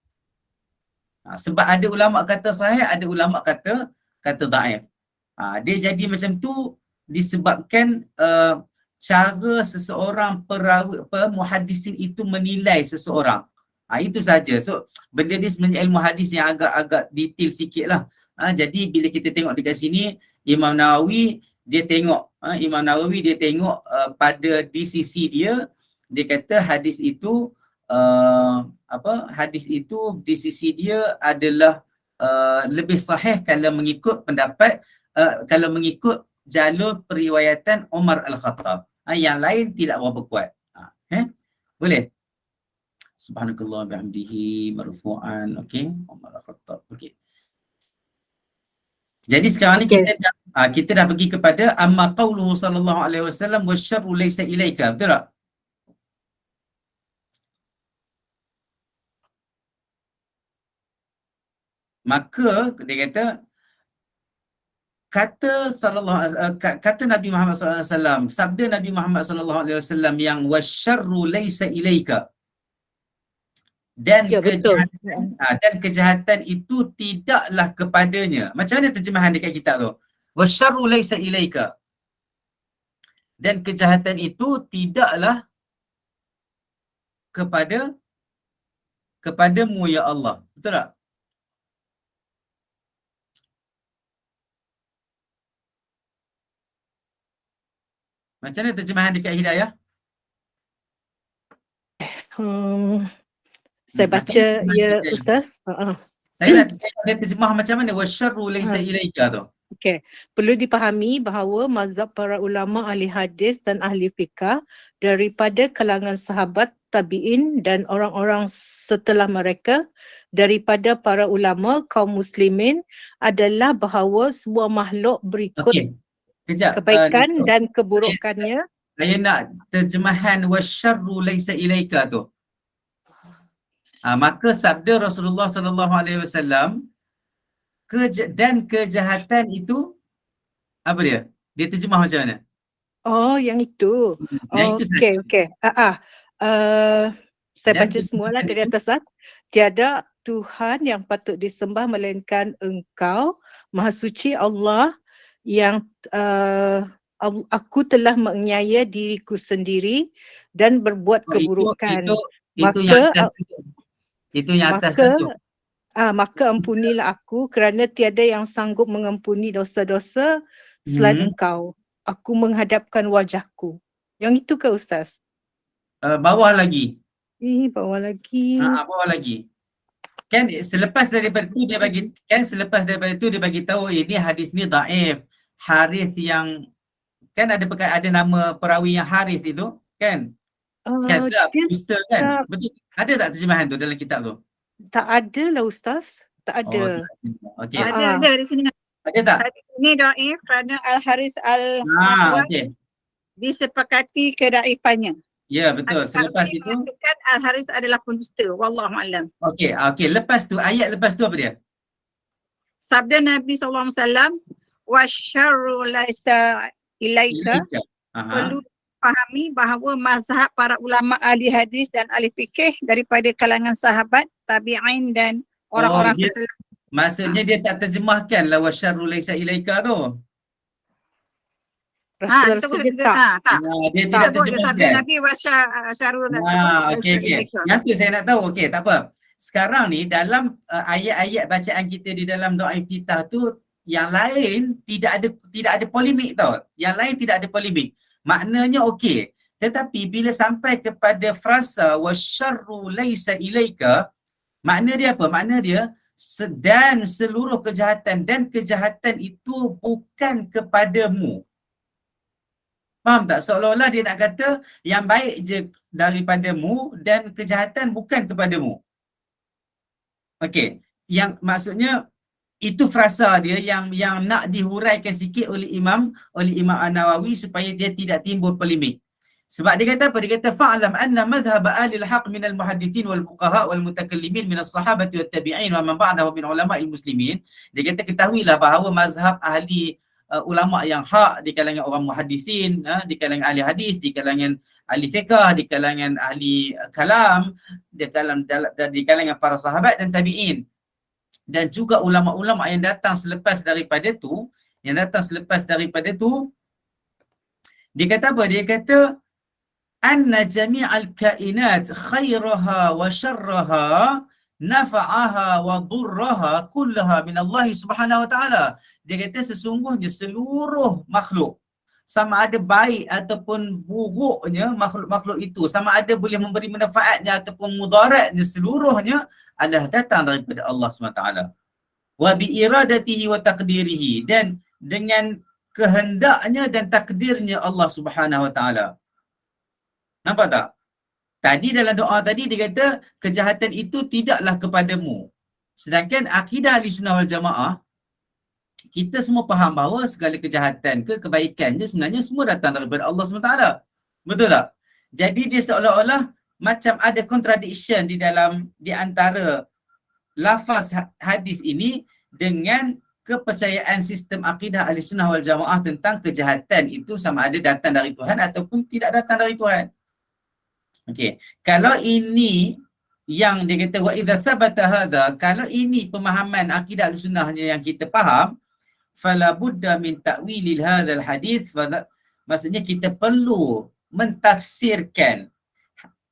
Sebab ada ulama kata sahih, ada ulama kata dhaif. Dia jadi macam tu disebabkan cara seseorang muhaddisin itu menilai seseorang. Itu saja. So benda ni sebenarnya ilmu hadis yang agak detail sikit lah. Jadi bila kita tengok dekat sini, Imam Nawawi dia tengok pada di sisi dia kata hadis itu di sisi dia adalah lebih sahih kalau mengikut pendapat kalau mengikut jalur periwayatan Umar Al-Khattab. Yang lain tidak berapa kuat. Boleh? Subhanakallah bihamdihi marfu'an. Okey, Umar Al-Khattab. Okey. Jadi sekarang ni kita dah pergi kepada amma qauluhu sallallahu alaihi wasallam wasyarru laysa ilaika. Betul tak? Maka dia kata Nabi Muhammad sallallahu alaihi wasallam, sabda Nabi Muhammad sallallahu alaihi wasallam yang wasyarru laysa ilaika. Dan kejahatan itu tidaklah kepadanya. Macam mana terjemahan dekat kitab tu? Wasyarru laysa ilaika. Dan kejahatan itu tidaklah kepadamu ya Allah. Betul tak? Macam mana terjemahan dekat Hidayah? Saya baca ya Ustaz. Saya nak tengok dia terjemah macam mana wasyarru laysa ilaika tu. Okey, perlu dipahami bahawa mazhab para ulama ahli hadis dan ahli fiqh daripada kalangan sahabat, tabi'in dan orang-orang setelah mereka daripada para ulama kaum muslimin adalah bahawa sebuah makhluk berikut kebaikan dan keburukannya. Saya nak terjemahan wasyarru laysa ilaika tu. Maka sabda Rasulullah sallallahu alaihi wasallam, dan kejahatan itu apa dia? Dia terjemah macam mana? Oh, yang itu. Yang itu saja. Okey. Saya Dan baca semualah kejahatan dari itu- atas lah. Tiada Tuhan yang patut disembah melainkan Engkau, Maha Suci Allah, yang aku telah menganiaya diriku sendiri dan berbuat keburukan. itu yang Maka atas itu. Itu yang atas maka itu. maka ampunilah aku kerana tiada yang sanggup mengampuni dosa-dosa selain Engkau. Aku menghadapkan wajahku. Yang itu ke Ustaz? Bawah lagi. Bawah lagi. Bawah lagi. Kan selepas daripada itu dia bagi tahu ini hadis ni dhaif. Harith yang kan ada nama perawi yang Harith itu kan? Kata Dia dusta kan? tak, Betul. Ada tak terjemahan tu dalam kitab tu? tak ada lah Ustaz. Tak ada. Okey. Ada di sini. Ada tak? Hadis ini dhaif kerana Al-Haris Al-Ahwal disepakati kedaifannya. Ya, betul. Selepas itu mengatakan Al-Haris adalah pendusta. Wallahu a'lam. okey. Lepas tu ayat lepas tu apa dia? Sabda Nabi SAW, wasyarru laisa ilaika. Perlu fahami bahawa mazhab para ulama ahli hadis dan ahli fikih daripada kalangan sahabat, tabi'in dan orang-orang setelah. Maksudnya dia tak terjemahkan la wasyarru laisa ilaika tu. Rasa dia tak. Dia tidak Sabda terjemahkan. Nabi wasyarru Okey. Yang tu saya nak tahu. Okey, tak apa. Sekarang ni dalam ayat-ayat bacaan kita di dalam doa iftitah tu, yang lain tidak ada polemik tau. Yang lain tidak ada polemik. Maknanya okey. Tetapi bila sampai kepada frasa wasyarru laisa ilaika, makna dia apa? Makna dia dan seluruh kejahatan, dan kejahatan itu bukan kepadamu. Faham tak? Seolah-olah dia nak kata yang baik je daripadamu dan kejahatan bukan kepadamu. Okey. Yang maksudnya itu frasa dia yang nak dihuraikan sikit oleh Imam An-Nawawi supaya dia tidak timbul polemik. Sebab dia kata apa? Dia kata fa'lam anna madhhab ahli al-haq min al-muhaddithin wal fuqaha wal mutakallimin min as-sahabati wat tabi'in wa man ba'dahum min ulama'il muslimin. Dia kata ketahuilah bahawa mazhab ahli ulama yang hak di kalangan orang muhaddisin, di kalangan ahli hadis, di kalangan ahli fiqh, di kalangan ahli kalam, di kalangan para sahabat dan tabi'in, dan juga ulama-ulama yang datang selepas daripada tu, dia kata apa? Dia kata anna jami'al kainat khairaha wa syarraha nafa'aha wa durraha kullaha min Allah Subhanahu wa taala. Dia kata sesungguhnya seluruh makhluk, sama ada baik ataupun buruknya makhluk-makhluk itu, sama ada boleh memberi manfaatnya ataupun mudaratnya, seluruhnya adalah datang daripada Allah SWT. Wa bi iradatihi wa taqdirihi, dan dengan kehendaknya dan takdirnya Allah Subhanahu wa taala. Nampak tak? Tadi dalam doa tadi dia kata kejahatan itu tidaklah kepadamu. Sedangkan akidah Ahlussunnah wal Jamaah, kita semua faham bahawa segala kejahatan ke kebaikan je sebenarnya semua datang daripada Allah SWT. Betul tak? Jadi dia seolah-olah macam ada contradiction di antara lafaz hadis ini dengan kepercayaan sistem akidah Ahlussunnah wal Jamaah tentang kejahatan itu sama ada datang dari Tuhan ataupun tidak datang dari Tuhan. Okey, kalau ini yang dia kata wa idza sabata hadha, kalau ini pemahaman akidah Ahlussunnahnya yang kita faham, fala budda min ta'wilil hadzal hadis, maksudnya kita perlu mentafsirkan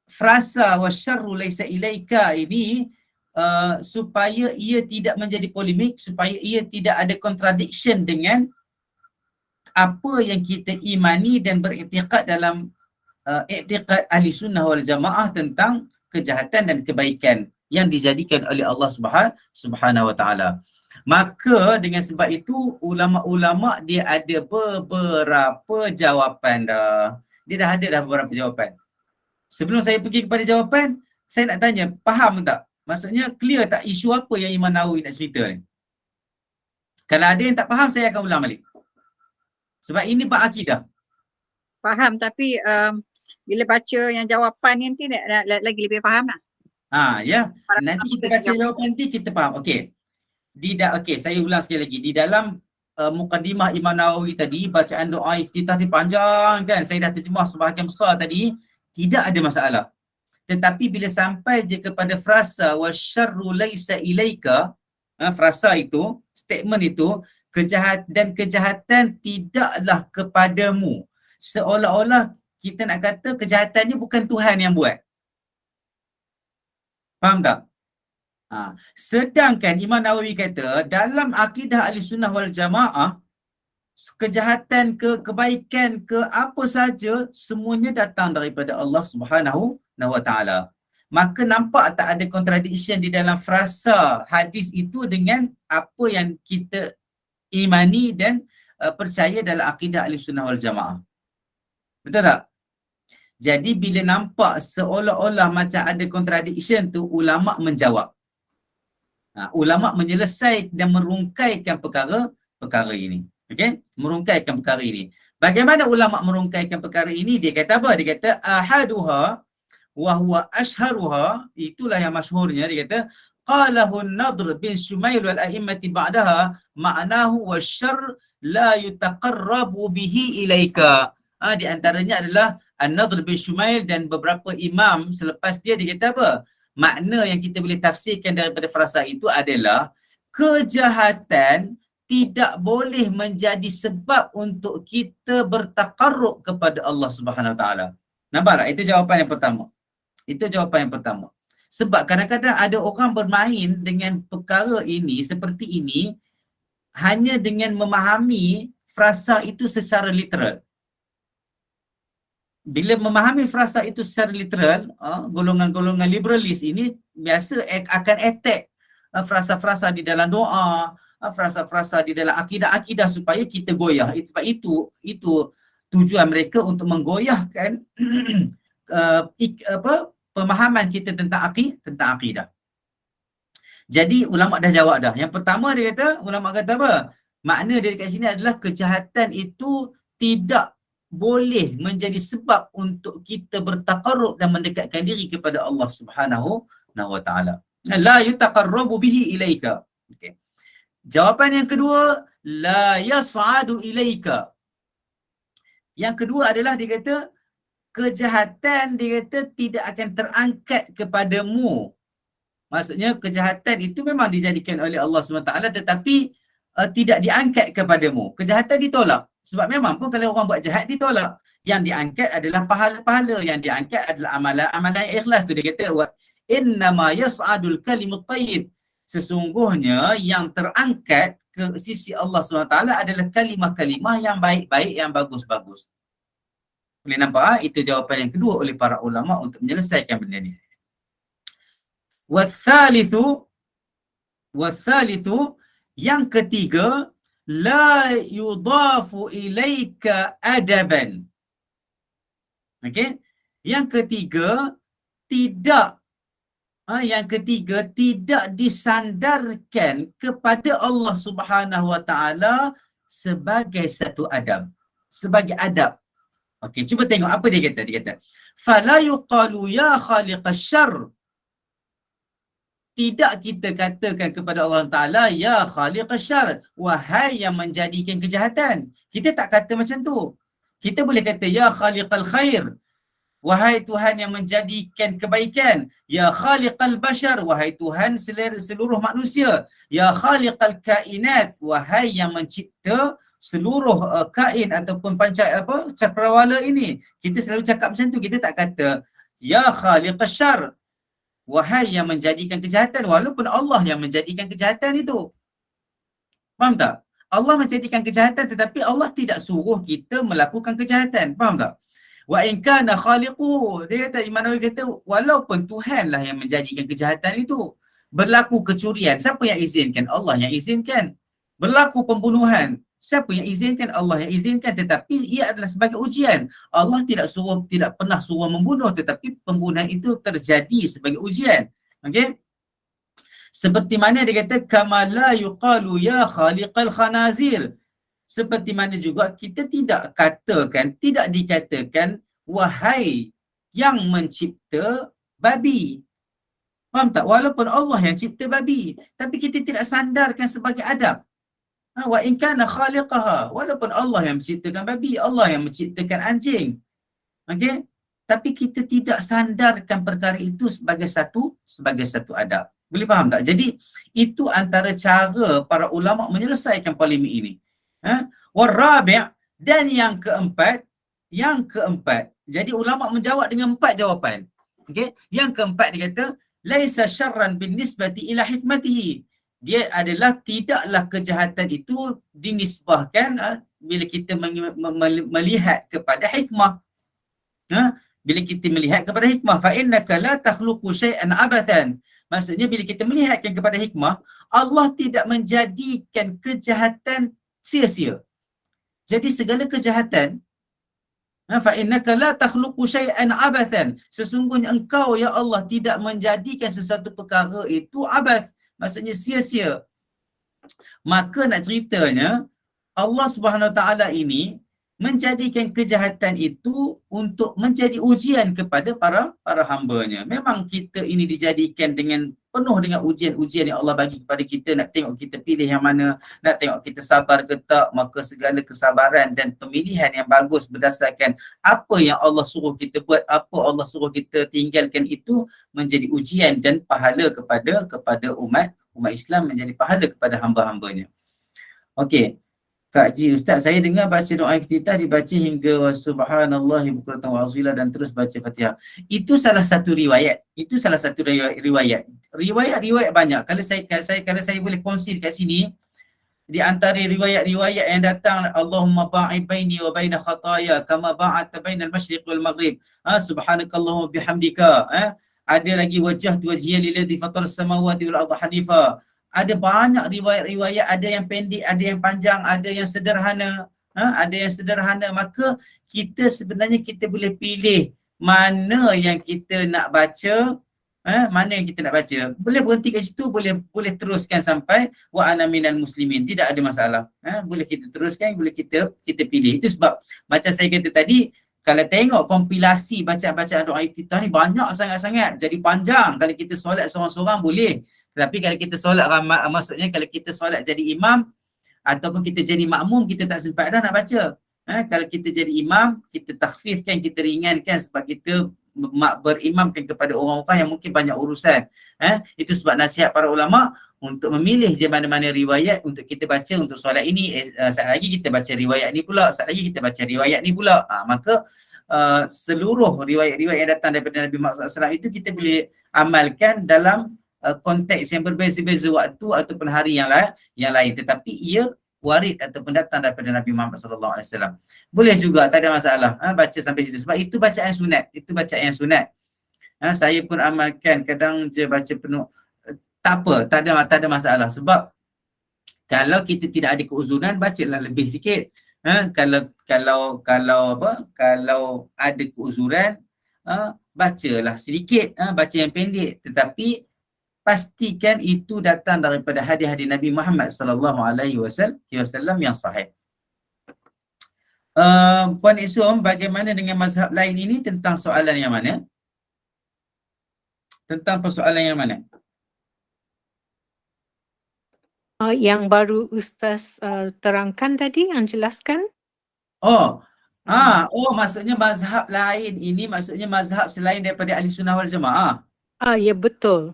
frasa wasyarru laisa ilaika ini supaya ia tidak menjadi polemik, supaya ia tidak ada contradiction dengan apa yang kita imani dan beriktikad dalam iktikad Ahlussunnah wal Jamaah tentang kejahatan dan kebaikan yang dijadikan oleh Allah Subhanahu wa taala. Maka dengan sebab itu ulama-ulama dia ada beberapa jawapan dah. Dia dah ada beberapa jawapan. Sebelum saya pergi kepada jawapan, saya nak tanya, faham tak? Maksudnya clear tak isu apa yang Imam Nawawi nak cerita ni? Kalau ada yang tak faham, saya akan ulang balik. Sebab ini bab akidah. Faham, tapi bila baca yang jawapan ni nanti lagi lebih faham lah. Ya. Para Nanti kita ulama baca jawapan nanti kita faham. Okey. Okey, saya ulang sekali lagi. Di dalam mukadimah Imam Nawawi tadi, bacaan doa iftitah ni panjang kan. Saya dah terjemah sebahagian besar tadi. Tidak ada masalah. Tetapi bila sampai je kepada frasa wasyarru laisa ilaika, frasa itu, statement itu, kejahatan tidaklah kepadamu. Seolah-olah kita nak kata kejahatan ni bukan Tuhan yang buat. Faham tak? Sedangkan Imam Nawawi kata dalam akidah Ahlussunnah wal Jamaah, kejahatan ke kebaikan ke apa saja semuanya datang daripada Allah Subhanahu wa taala. Maka nampak tak ada contradiction di dalam frasa hadis itu dengan apa yang kita imani dan percaya dalam akidah Ahlussunnah wal Jamaah. Betul tak? Jadi bila nampak seolah-olah macam ada contradiction tu, ulama menjawab. Ulama menyelesaikan dan merungkaikan perkara ini. Okey? Merungkaikan perkara ini. Bagaimana ulama merungkaikan perkara ini? Dia kata apa? Dia kata ahaduha wa huwa ashharuha, itulah yang masyhurnya. Dia kata qalahu an-Nadr bin Shumail wal a'immati ba'daha ma'nahu wasyarr la yutaqarrabu bihi ilaika. Di antaranya adalah An-Nadr bin Shumail dan beberapa imam selepas dia kata apa? Makna yang kita boleh tafsirkan daripada frasa itu adalah kejahatan tidak boleh menjadi sebab untuk kita bertaqarrub kepada Allah Subhanahu Wa Taala. Nampak tak? Itu jawapan yang pertama. Itu jawapan yang pertama. Sebab kadang-kadang ada orang bermain dengan perkara ini seperti ini hanya dengan memahami frasa itu secara literal. Bila memahami frasa itu secara literal, golongan-golongan liberalis ini biasa akan attack frasa-frasa di dalam doa, frasa-frasa di dalam akidah-akidah supaya kita goyah. Sebab itu tujuan mereka untuk menggoyahkan pemahaman kita tentang akidah. Jadi ulama dah jawab dah. Yang pertama dia kata, ulama kata apa? Makna dia dekat sini adalah kejahatan itu tidak boleh menjadi sebab untuk kita bertaqarrub dan mendekatkan diri kepada Allah Subhanahu wa taala. La yutaqarrabu bihi ilaika. Okey. Jawapan yang kedua, la yas'adu ilaika. Yang kedua adalah dia kata kejahatan dia kata tidak akan terangkat kepadamu. Maksudnya kejahatan itu memang dijadikan oleh Allah SWT tetapi tidak diangkat kepadamu. Kejahatan ditolak. Sebab memang pun kalau orang buat jahat ditolak. Yang diangkat adalah pahala-pahala. Yang diangkat adalah amalan-amalan ikhlas tu. Dia kata innama yas'adul kalimut tayyib. Sesungguhnya yang terangkat ke sisi Allah SWT adalah kalimah-kalimah yang baik-baik, yang bagus-bagus. Boleh nampak? Itu jawapan yang kedua oleh para ulama untuk menyelesaikan benda ni. Wathalithu, yang ketiga, la yudafu ilaika adaban. Okey? Yang ketiga, tidak disandarkan kepada Allah Subhanahu Wa Taala sebagai satu adab, sebagai adab. Okey, cuba tengok apa dia kata. Dia kata, fala yuqalu ya khaliqash syarr. Tidak kita katakan kepada Allah Ta'ala, ya khaliqash syarr, wahai yang menjadikan kejahatan. Kita tak kata macam tu. Kita boleh kata, ya khaliqal khair, wahai Tuhan yang menjadikan kebaikan. Ya khaliqal bashar, wahai Tuhan seluruh manusia. Ya khaliqal kainat, wahai yang mencipta seluruh kain ataupun cakrawala ini. Kita selalu cakap macam tu. Kita tak kata, ya khaliqash syarr, wahai yang menjadikan kejahatan, walaupun Allah yang menjadikan kejahatan itu. Faham tak? Allah menjadikan kejahatan tetapi Allah tidak suruh kita melakukan kejahatan. Faham tak? Wa in kana khaliqu, dia kata, Imam Nawawi kata, walaupun Tuhanlah yang menjadikan kejahatan itu. Berlaku kecurian, siapa yang izinkan? Allah yang izinkan. Berlaku pembunuhan, siapa yang izinkan? Allah yang izinkan. Tetapi ia adalah sebagai ujian. Allah tidak pernah suruh membunuh, tetapi pembunuhan itu terjadi sebagai ujian. Okey? Seperti mana dia kata, kama la yuqalu ya khaliqal khanazir. Seperti mana juga kita tidak dikatakan wahai yang mencipta babi. Faham tak? Walaupun Allah yang cipta babi, tapi kita tidak sandarkan sebagai adab. Wa in kana khaliqaha, walaupun Allah yang menciptakan babi, Allah yang menciptakan anjing. Okey? Tapi kita tidak sandarkan perkara itu sebagai satu adab. Boleh faham tak? Jadi itu antara cara para ulama menyelesaikan polemik ini. Warabi' dan yang keempat, jadi ulama menjawab dengan 4 jawapan. Okey? Yang keempat dia kata laisa syarran binisbati ila hikmatihi. Dia adalah tidaklah kejahatan itu dinisbahkan bila kita melihat kepada hikmah. Bila kita melihat kepada hikmah, fa innaka la takhluqu syai'an abathan. Maksudnya bila kita melihatkan kepada hikmah, Allah tidak menjadikan kejahatan sia-sia. Jadi segala kejahatan, fa innaka la takhluqu syai'an abathan, sesungguhnya engkau ya Allah tidak menjadikan sesuatu perkara itu abath, maksudnya sia-sia. Maka nak ceritanya Allah Subhanahu Wa Taala ini menjadikan kejahatan itu untuk menjadi ujian kepada para hamba-Nya. Memang kita ini dijadikan dengan penuh dengan ujian-ujian yang Allah bagi kepada kita, nak tengok kita pilih yang mana, nak tengok kita sabar ke tak. Maka segala kesabaran dan pemilihan yang bagus berdasarkan apa yang Allah suruh kita buat, apa Allah suruh kita tinggalkan, itu menjadi ujian dan pahala kepada umat Islam, menjadi pahala kepada hamba-hambanya. Okey. Kak Ji, Ustaz, saya dengar baca doa iftitah dibaca hingga subhanallahi bukratan wa asila dan terus baca Fatihah. Itu salah satu riwayat. Riwayat banyak. Kalau saya boleh kongsi kat sini, di antara riwayat-riwayat yang datang, Allahumma ba'id baini wa baina khataya kama ba'adta bainal masyriq wal maghrib. Subhanakallahumma bihamdika. Ada lagi wajhtu wajhiya lilladzi fatara as-samawati wal arda hanifa. Ada banyak riwayat-riwayat, ada yang pendek, ada yang panjang, ada yang sederhana. Maka kita sebenarnya kita boleh pilih mana yang kita nak baca, Boleh berhenti kat situ, boleh teruskan sampai wa ana minal muslimin. Tidak ada masalah. Boleh kita teruskan, boleh kita pilih. Itu sebab macam saya kata tadi, kalau tengok kompilasi bacaan doa iftitah ni banyak sangat-sangat. Jadi panjang. Kalau kita solat seorang-seorang boleh. Tapi kalau kita solat maksudnya kalau kita solat jadi imam ataupun kita jadi makmum, kita tak sempat dah nak baca. Kalau kita jadi imam, kita takhfifkan, kita ringankan sebab kita berimamkan kepada orang-orang yang mungkin banyak urusan. Itu sebab nasihat para ulama untuk memilih je mana-mana riwayat untuk kita baca untuk solat ini. Saat lagi kita baca riwayat ni pula, saat lagi kita baca riwayat ni pula. Maka seluruh riwayat-riwayat yang datang daripada Nabi Muhammad SAW itu kita boleh amalkan dalam konteks yang berbeza-beza waktu ataupun hari yang lain, tetapi ia warid ataupun datang daripada Nabi Muhammad SAW. Boleh juga, tak ada masalah baca sampai situ sebab itu bacaan sunat. Saya pun amalkan, kadang je baca penuh, tak apa, tak ada masalah sebab kalau kita tidak ada keuzuran, bacalah lebih sikit. Kalau ada keuzuran, bacalah sedikit, baca yang pendek, tetapi pastikan itu datang daripada hadis-hadis Nabi Muhammad sallallahu alaihi wasallam yang sahih. Puan Isum, bagaimana dengan mazhab lain ini tentang soalan yang mana? Tentang persoalan yang mana? Yang baru Ustaz terangkan tadi, yang jelaskan. Maksudnya mazhab lain ini, maksudnya mazhab selain daripada Ahli Sunnah wal Jamaah. Ya betul.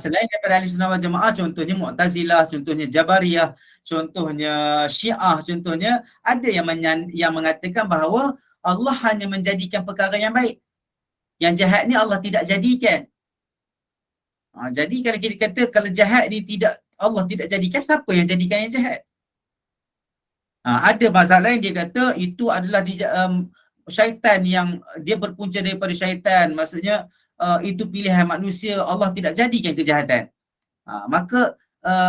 Selain daripada Ahli Sunnah wal Jamaah, contohnya Mu'tazilah, contohnya Jabariyah, contohnya Syiah, contohnya ada yang mengatakan bahawa Allah hanya menjadikan perkara yang baik. Yang jahat ni Allah tidak jadikan. Jadi kalau kita kata kalau jahat ni Allah tidak jadikan, siapa yang jadikan yang jahat? Ada mazhab lain dia kata itu adalah syaitan, yang dia berpunca daripada syaitan. Maksudnya itu pilihan manusia, Allah tidak jadikan kejahatan. Maka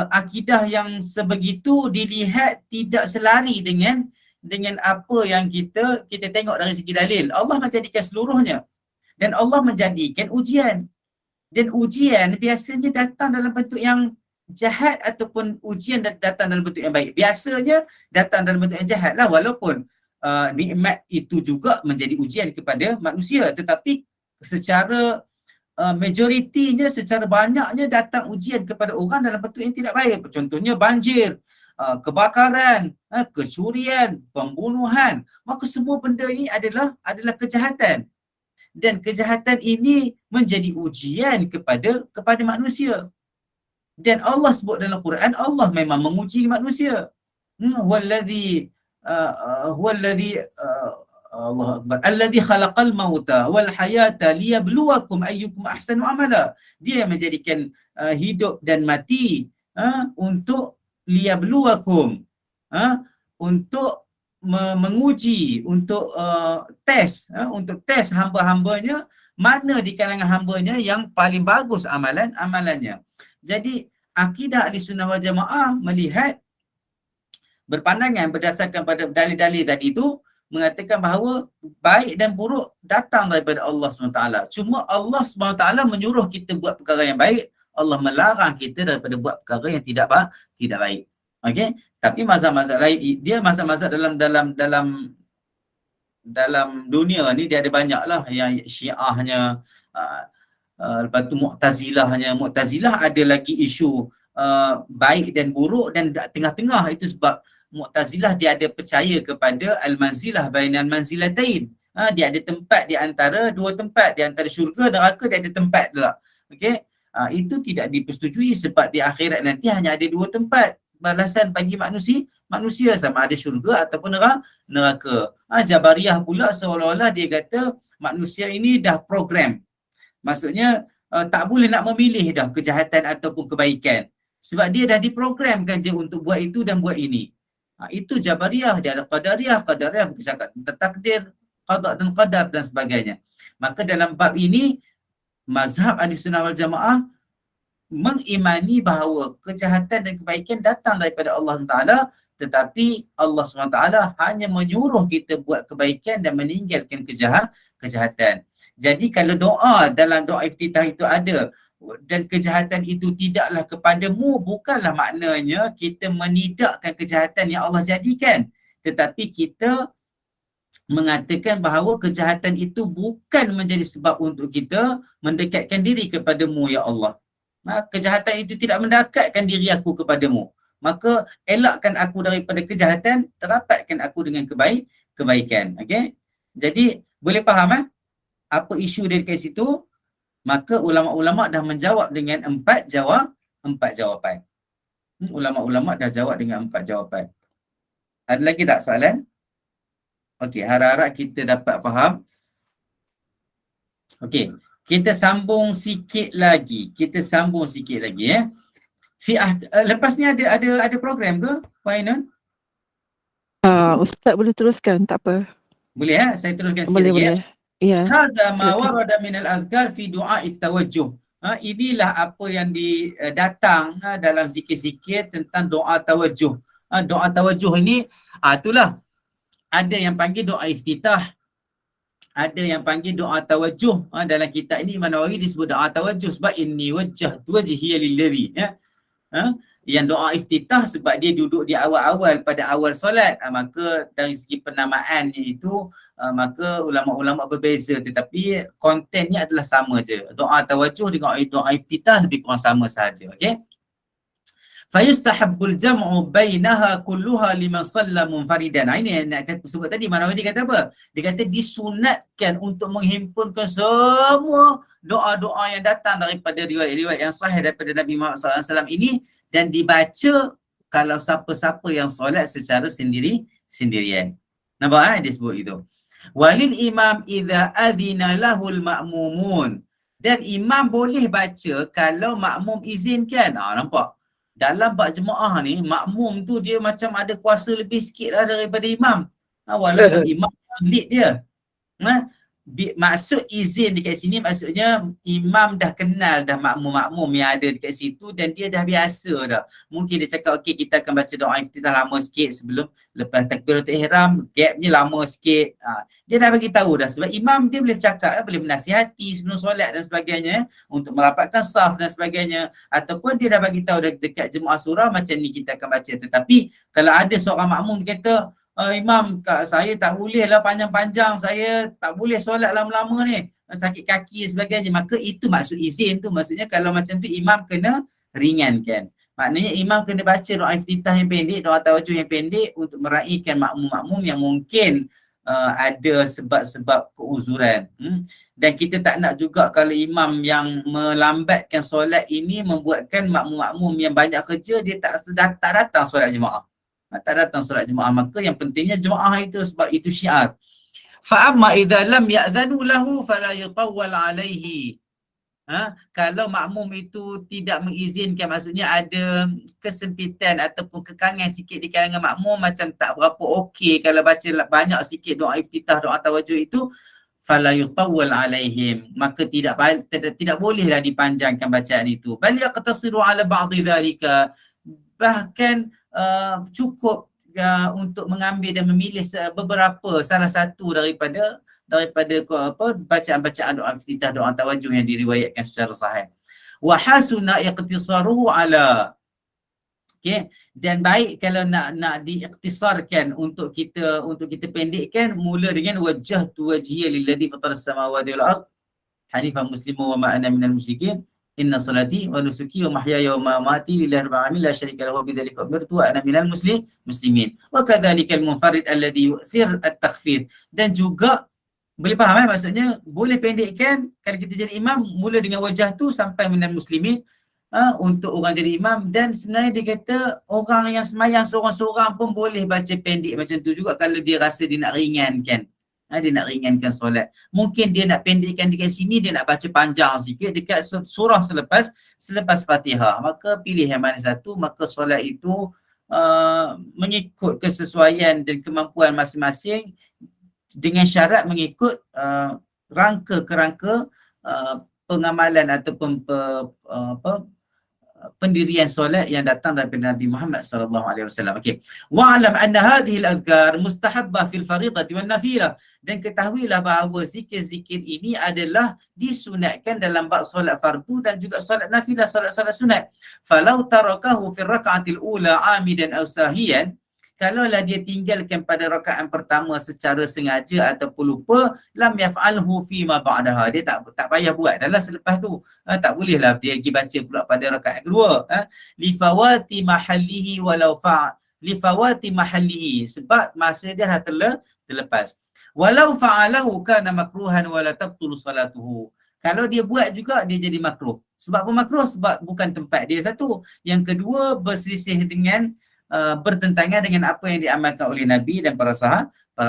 akidah yang sebegitu dilihat tidak selari dengan apa yang kita tengok dari segi dalil. Allah menjadikan seluruhnya dan Allah menjadikan ujian. Dan ujian biasanya datang dalam bentuk yang jahat ataupun ujian datang dalam bentuk yang baik. Biasanya datang dalam bentuk yang jahat lah, walaupun nikmat itu juga menjadi ujian kepada manusia, tetapi secara majoritinya secara banyaknya datang ujian kepada orang dalam bentuk yang tidak baik. Contohnya banjir, kebakaran, kecurian, pembunuhan. Maka semua benda ini adalah kejahatan. Dan kejahatan ini menjadi ujian kepada manusia. Dan Allah sebut dalam Quran, Allah memang menguji manusia. Huwallazi Allah Akbar. Alladhi khalaqal mauta wal hayata liyabluwakum ayyukum ahsanu amala. Dia yang menjadikan hidup dan mati untuk liyabluwakum, untuk menguji, untuk untuk tes hamba-hambanya, mana di kalangan hambanya yang paling bagus amalannya. Jadi akidah Ahlussunnah wal Jamaah melihat berpandangan berdasarkan pada dalil-dalil tadi itu mengatakan bahawa baik dan buruk datang daripada Allah SWT. Cuma Allah SWT menyuruh kita buat perkara yang baik, Allah melarang kita daripada buat perkara yang tidak baik. Okey? Tapi mazhab-mazhab lain, dia mazhab-mazhab dalam dunia ni dia ada banyaklah, yang Syiahnya, lepas tu Mu'tazilah ada lagi isu baik dan buruk, dan tengah-tengah itu sebab Mu'tazilah dia ada percaya kepada al-manzilah bainal manzilatain. Dia ada tempat di antara dua tempat, di antara syurga dan neraka dia ada tempat pula. Okey. Itu tidak dipersetujui sebab di akhirat nanti hanya ada dua tempat balasan bagi manusia sama ada syurga ataupun neraka. Jabariyah pula seolah-olah dia kata manusia ini dah program. Maksudnya tak boleh nak memilih dah kejahatan ataupun kebaikan. Sebab dia dah diprogramkan je untuk buat itu dan buat ini. Itu Jabariyah. Dia ada Qadariyah bercakap tentang takdir, qada dan qadar dan sebagainya. Maka dalam bab ini mazhab Ahlussunnah wal Jamaah mengimani bahawa kejahatan dan kebaikan datang daripada Allah Taala, tetapi Allah SWT hanya menyuruh kita buat kebaikan dan meninggalkan kejahatan. Jadi kalau doa dalam doa iftitah itu ada dan kejahatan itu tidaklah kepadamu, bukanlah maknanya kita menidakkan kejahatan yang Allah jadikan, tetapi kita mengatakan bahawa kejahatan itu bukan menjadi sebab untuk kita mendekatkan diri kepadamu ya Allah. Kejahatan itu tidak mendekatkan diri aku kepadamu, maka elakkan aku daripada kejahatan, terapatkan aku dengan kebaikan. Okey? Jadi boleh faham apa isu dia dekat situ? Maka ulama-ulama dah menjawab dengan empat jawapan. Ulama-ulama dah jawab dengan 4 jawapan. Ada lagi tak soalan? Okey, harap-harap kita dapat faham. Okey, kita sambung sikit lagi. Lepas ni ada program ke, Puan Ainun? Ustaz boleh teruskan, tak apa. Boleh saya teruskan sikit Boleh, lagi. boleh. Ya. Hadza ma warada min al-azkar fi du'a'it tawajjuh. Inilah apa yang datang dalam zikir-zikir tentang doa tawajjuh. Doa tawajjuh ini itulah, ada yang panggil doa iftitah, ada yang panggil doa tawajjuh. Dalam kitab ini Imam Nawawi disebut doa tawajjuh sebab inni wajjahtu wajhiya lilladzi. Yang doa iftitah sebab dia duduk di awal-awal pada awal solat, maka dari segi penamaannya itu maka ulama-ulama berbeza, tetapi kontennya adalah sama je. Doa tawajjuh dengan doa iftitah lebih kurang sama sahaja. Okey. Fayustahabbul jam'u bainaha kulluha liman shalla munfaridan. Ini yang nak sebut tadi. Mana dia kata apa? Dia kata disunatkan untuk menghimpunkan semua doa-doa yang datang daripada riwayat-riwayat yang sahih daripada Nabi Muhammad SAW ini, dan dibaca kalau siapa-siapa yang solat secara sendirian. Nampak dia sebut itu. Walil imam idza adzina lahul ma'mumun. Dan imam boleh baca kalau makmum izinkan. Nampak? Dalam bab jemaah ni, makmum tu dia macam ada kuasa lebih sikit lah daripada imam. Walaupun imam lead dia. Maksud izin dekat sini maksudnya imam dah kenal dah makmum-makmum yang ada dekat situ dan dia dah biasa dah. Mungkin dia cakap okey kita akan baca doa iftitah lama sikit sebelum lepas takbiratul ihram, gapnya lama sikit. Dia dah bagi tahu dah sebab imam dia boleh bercakap, boleh menasihati sebelum solat dan sebagainya untuk merapatkan saf dan sebagainya, ataupun dia dah bagi tahu dekat jemaah surah macam ni kita akan baca. Tetapi kalau ada seorang makmum dia kata Imam, saya tak boleh lah panjang-panjang, saya tak boleh solat lama-lama ni, sakit kaki dan sebagainya. Maka itu maksud izin tu, maksudnya kalau macam tu imam kena ringankan. Maknanya imam kena baca doa iftitah yang pendek, doa tawajuh yang pendek untuk meraihkan makmum-makmum yang mungkin ada sebab-sebab keuzuran. Dan kita tak nak juga kalau imam yang melambatkan solat ini membuatkan makmum-makmum yang banyak kerja, dia tak datang solat jemaah. Tak datang solat jemaah. Maka yang pentingnya jemaah itu, sebab itu syiar. Fa'amma idza lam ya'zanu lahu fala yutawwal alaihi. Kalau makmum itu tidak mengizinkan, maksudnya ada kesempitan ataupun kekangan sikit di kalangan makmum, macam tak berapa okey kalau baca banyak sikit doa iftitah, doa tawajuh itu, fala yutawwal alaihim, maka tidak bolehlah dipanjangkan bacaan itu. Bal yaqtasiru ala ba'dhi dhalika, bahkan cukup untuk mengambil dan memilih beberapa, salah satu daripada bacaan-bacaan doa iftitah, doa tawajuh yang diriwayatkan secara sahih. Wa hasuna iqtisaruhu ala, okey, dan baik kalau nak diiktisarkan untuk kita pendekkan, mula dengan wajjahtu wajhiya lilladzi fataras samawati wal ard hanifan musliman wa ma ana minal musyrikin inna salati wa nusuki wa mahyaya wa mamati lillahi rabbil alamin la syarika lahu bidzalika umirtu wa ana minal muslimin. Wa kadzalikal munfarid alladzi yu'thir at-takhfif, dan juga boleh faham maksudnya boleh pendekkan kalau kita jadi imam, mula dengan wajah tu sampai minal muslimin untuk orang jadi imam. Dan sebenarnya dia kata orang yang semayang seorang-seorang pun boleh baca pendek macam tu juga kalau dia rasa dia nak ringankan. Dia nak ringankan solat. Mungkin dia nak pendekkan dekat sini, dia nak baca panjang sikit dekat surah selepas Fatihah. Maka pilih yang mana satu, maka solat itu mengikut kesesuaian dan kemampuan masing-masing, dengan syarat mengikut rangka-kerangka pengamalan ataupun pendirian solat yang datang daripada Nabi Muhammad sallallahu alaihi wasallam. Okey. Wa alam anna hadhihi al-adhkar mustahabbah fil fariidati wan nafilah, dan ketahuilah bahawa zikir-zikir ini adalah disunatkan dalam bab solat fardu dan juga solat nafilah, solat-solat sunat. Falau tarakahu fi rak'atil ula amidan aw sahiyan, kalaulah dia tinggalkan pada rakaat pertama secara sengaja ataupun lupa, lam yaf'alhu fi ma ba'daha, dia tak payah buat dalam selepas tu. Tak bolehlah dia pergi baca pula pada rakaat kedua. Li fawati mahallihi walau li fawati mahallihi, sebab masa dia dah terlepas. Walau fa'alahu kana makruhan wala tabtulu salatuhu, kalau dia buat juga dia jadi makruh. Sebab apa makruh? Sebab bukan tempat dia, satu. Yang kedua, berselisih dengan bertentangan dengan apa yang diamalkan oleh Nabi dan para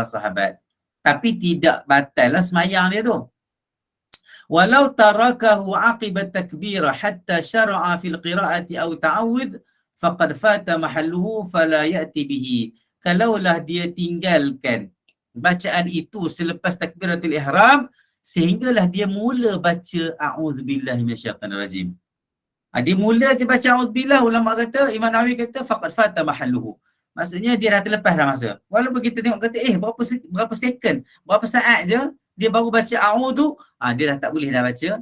sahabat. Tapi tidak batal lah semayang dia tu. Walau tarakahu aqibat takbirah hatta syara'a fil qira'ati aw ta'awudh faqad fata mahalluhu fala ya'ti bihi. Kalaulah dia tinggalkan bacaan itu selepas takbiratul ihram sehinggalah dia mula baca a'udzubillahi minasyaitanir rajim. Dia mula je baca a'udzubillah, ulama kata, Imam Nawawi kata faqad fata mahalluhu. Maksudnya dia dah terlepas dah masa. Walaupun kita tengok kata berapa second, berapa saat je dia baru baca a'udzu, dia dah tak boleh dah baca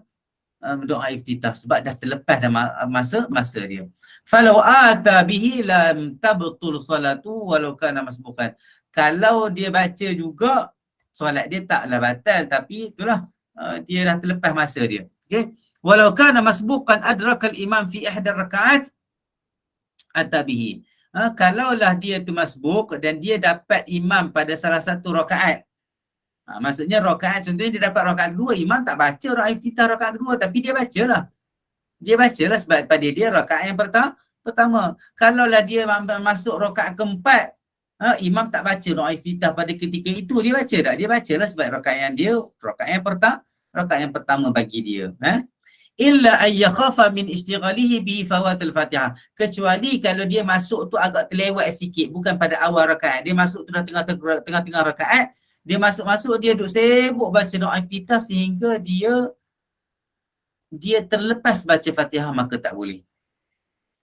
doa iftitah sebab dah terlepas dah masa dia. Falau ata bihi lam tabtul salatu walau kana masbuqan. Kalau dia baca juga, solat dia taklah batal, tapi itulah dia dah terlepas masa dia. Okey. Walau kana masbuqan adrakal imam fi ihda rakaat atabihi. Kalaulah dia tu masbuk dan dia dapat imam pada salah satu rakaat. Maksudnya rakaat, contohnya dia dapat rakaat kedua, imam tak baca doa iftitah rakaat kedua, tapi dia bacalah. Dia bacalah sebab pada dia rakaat yang pertama. Kalaulah dia masuk rakaat keempat, imam tak baca doa iftitah pada ketika itu, dia baca tak? Dia bacalah sebab rakaat yang pertama bagi dia. Illa ayyakhafa min istighalihi bi fawatil Fatihah, kecuali kalau dia masuk tu agak terlewat sikit, bukan pada awal rakaat, dia masuk tu dah tengah-tengah rakaat, dia masuk dia duk sibuk baca doa iftitah sehingga dia terlepas baca Fatihah, maka tak boleh.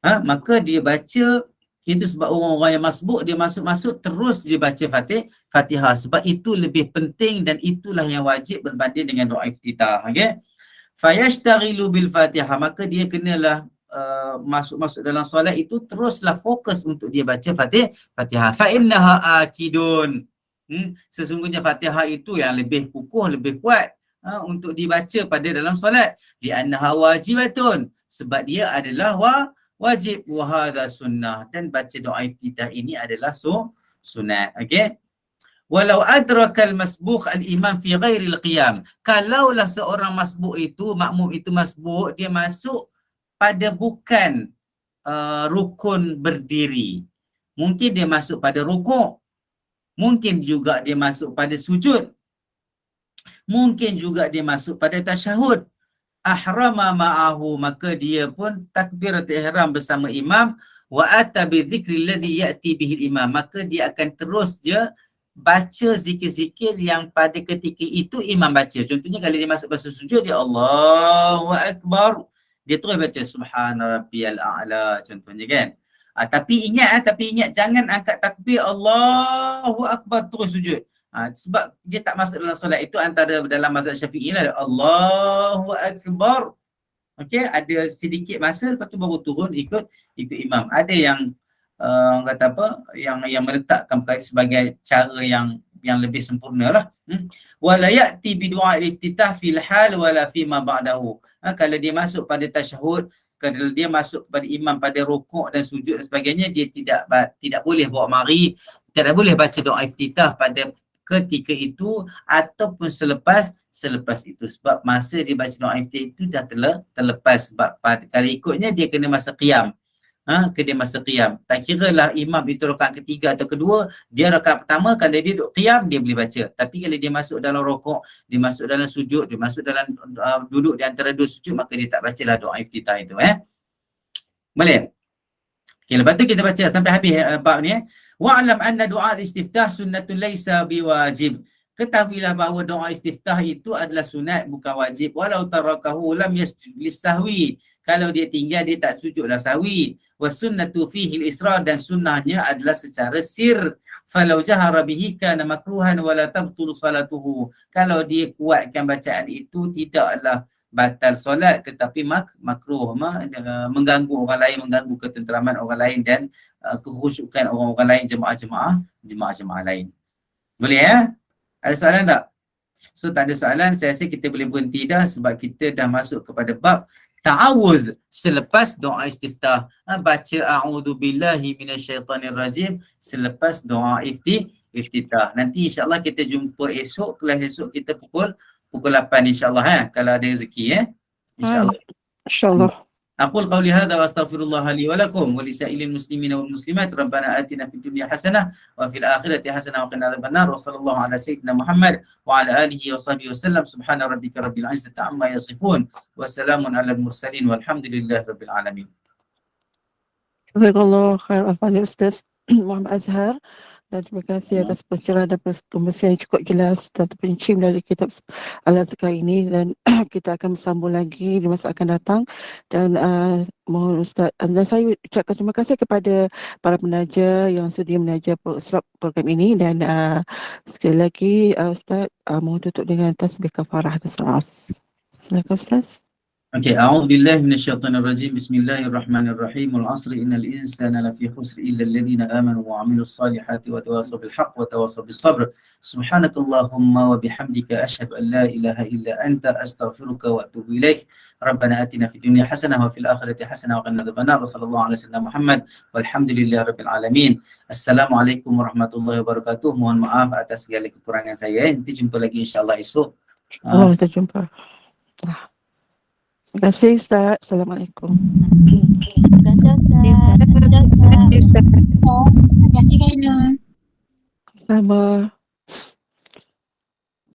Maka dia baca itu, sebab orang-orang yang masbuk dia masuk terus dia baca Fatihah, sebab itu lebih penting dan itulah yang wajib berbanding dengan doa iftitah. Okey. Fayashtaghilu bil Fatihah, maka dia kenalah masuk dalam solat itu teruslah fokus untuk dia baca Fatihah. Fa innaha akidun. Sesungguhnya Fatihah itu yang lebih kukuh, lebih kuat untuk dibaca pada dalam solat. Li annaha wajibatun, sebab dia adalah wajib. Wa hadha sunnah, dan baca doa iftitah ini adalah sunat. Okey. Walau adrakal masbuk al-imam fi ghairil qiyam. Kalaulah seorang masbuk itu, makmum itu masbuk, dia masuk pada bukan rukun berdiri. Mungkin dia masuk pada rukuk. Mungkin juga dia masuk pada sujud. Mungkin juga dia masuk pada tasyahud. Ahrama ma'ahu, maka dia pun takbiratul ihram bersama imam. Wa ata bi dzikri alladhi ya'ti bihi imam, maka dia akan terus je baca zikir-zikir yang pada ketika itu imam baca. Contohnya kalau dia masuk pada sujud, dia Allahu Akbar, dia terus baca Subhana Rabbiyal A'la contohnya kan. Tapi ingat jangan angkat takbir Allahu Akbar terus sujud. Sebab dia tak masuk dalam solat. Itu antara dalam mazhab Syafi'i lah, Allahu Akbar. Okey, ada sedikit masa lepas tu baru turun ikut imam. Ada yang kata apa, yang meletakkan perkara sebagai cara yang lebih sempurna lah. Wala ya'ti bi du'a al-iftitah fil hal wala fi ma ba'dahu. Kalau dia masuk pada tasyahud, kalau dia masuk pada imam pada rukuk dan sujud dan sebagainya, dia tidak boleh bawa mari, tidak boleh baca doa iftitah pada ketika itu ataupun selepas itu, sebab masa dia baca doa iftitah itu dah terlepas. Sebab kalau ikutnya dia kena masa qiyam. Kena masa qiyam. Tak kira lah imam itu rakaat ketiga atau kedua, dia rakaat pertama kalau dia duduk qiyam dia boleh baca. Tapi kalau dia masuk dalam rukuk, dia masuk dalam sujud, dia masuk dalam duduk di antara dua sujud, maka dia tak bacalah doa iftitah itu. Boleh? Okay, lepas tu kita baca sampai habis bab ni. Wa'lam anna du'a al-istiftah sunnatun laysa biwajib. Ketahuilah bahawa doa istiftah itu adalah sunat, bukan wajib. Walau tarakahu lam yasjud lis-sahwi. Kalau dia tinggal, dia tak sujudlah sahwi. Wa sunnatu fihi al-israr, dan sunnahnya adalah secara sir. Falau jahara bihi kana makruhan wa la tabtulu salatuhu. Kalau dia kuatkan bacaan itu, tidaklah batal solat, tetapi makruh, mengganggu orang lain, mengganggu ketenteraman orang lain dan kekhusyukan orang-orang lain, jemaah lain. Boleh ya? Ada soalan tak? So tak ada soalan, saya rasa kita boleh berhenti dah, sebab kita dah masuk kepada bab ta'awudz selepas doa istiftah. Baca a'udzubillahi minasyaitanirrajim selepas doa iftitah. Nanti insya-Allah kita jumpa esok, kelas esok kita pukul 8 insya-Allah kalau ada rezeki insya-Allah. InsyaAllah. Aqul qawli hadha wa astaghfirullah li wa lakum wa li sa'ilil muslimina wal muslimat. Rabbana atina fid dunya hasanah wa fil akhirati hasanah wa qina adzabannar. Wa sallallahu ala sayyidina Muhammad wa ala alihi wa sahbihi wasallam. Subhana rabbika rabbil izzati amma yasifun wa salamun alal mursalin walhamdulillahi rabbil alamin. Jazakallah khair al-fadhil Ustaz Muhammad Azhar. Dan terima kasih atas pencerahan dan pembersihan yang cukup jelas dan terperinci dari kitab Al-Azkar ini, dan kita akan bersambung lagi di masa akan datang. Dan mohon Ustaz, dan saya ucapkan terima kasih kepada para penaja yang sudi menaja program ini, dan sekali lagi Ustaz mohon tutup dengan tasbih kafarah dan salat. Silakan Ustaz. Okay, a'udzubillahi minasyaitonirrajim. Bismillahirrahmanirrahim. Wal 'asri innal insana lafi khusr illa alladhina amanu wa 'amilus salihati wa tawasaw bil haqq wa tawasaw bis sabr. Subhanakallahumma wa bihamdika asyhadu an la ilaha illa anta astaghfiruka wa atubu ilaik. Rabbana atina fid dunya hasanah wa fil akhirati hasanah wa qina adzabannar. Wa sallallahu ala sayyidina Muhammad walhamdulillahi rabbil alamin. Assalamualaikum warahmatullahi wabarakatuh. Mohon maaf atas segala kekurangan saya. Nanti jumpa lagi insya-Allah esok. Kita jumpa. Terima kasih Ustaz. Assalamualaikum. Terima kasih Ustaz. Terima kasih Kaina. Sama.